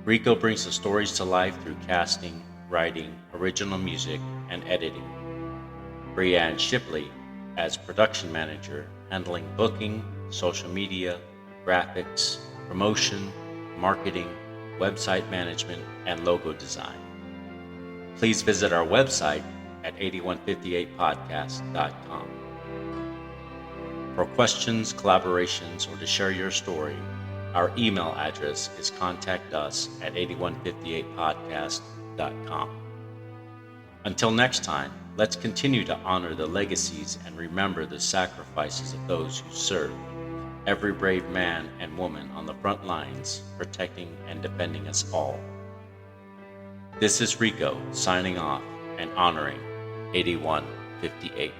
Rico brings the stories to life through casting, writing, original music, and editing. Brianne Shipley as production manager, handling booking, social media, graphics, promotion, marketing, website management, and logo design. Please visit our website at 8158podcast.com. For questions, collaborations, or to share your story, our email address is contactus@8158podcast.com. Until next time, let's continue to honor the legacies and remember the sacrifices of those who served, every brave man and woman on the front lines, protecting and defending us all. This is Rico signing off and honoring 8158.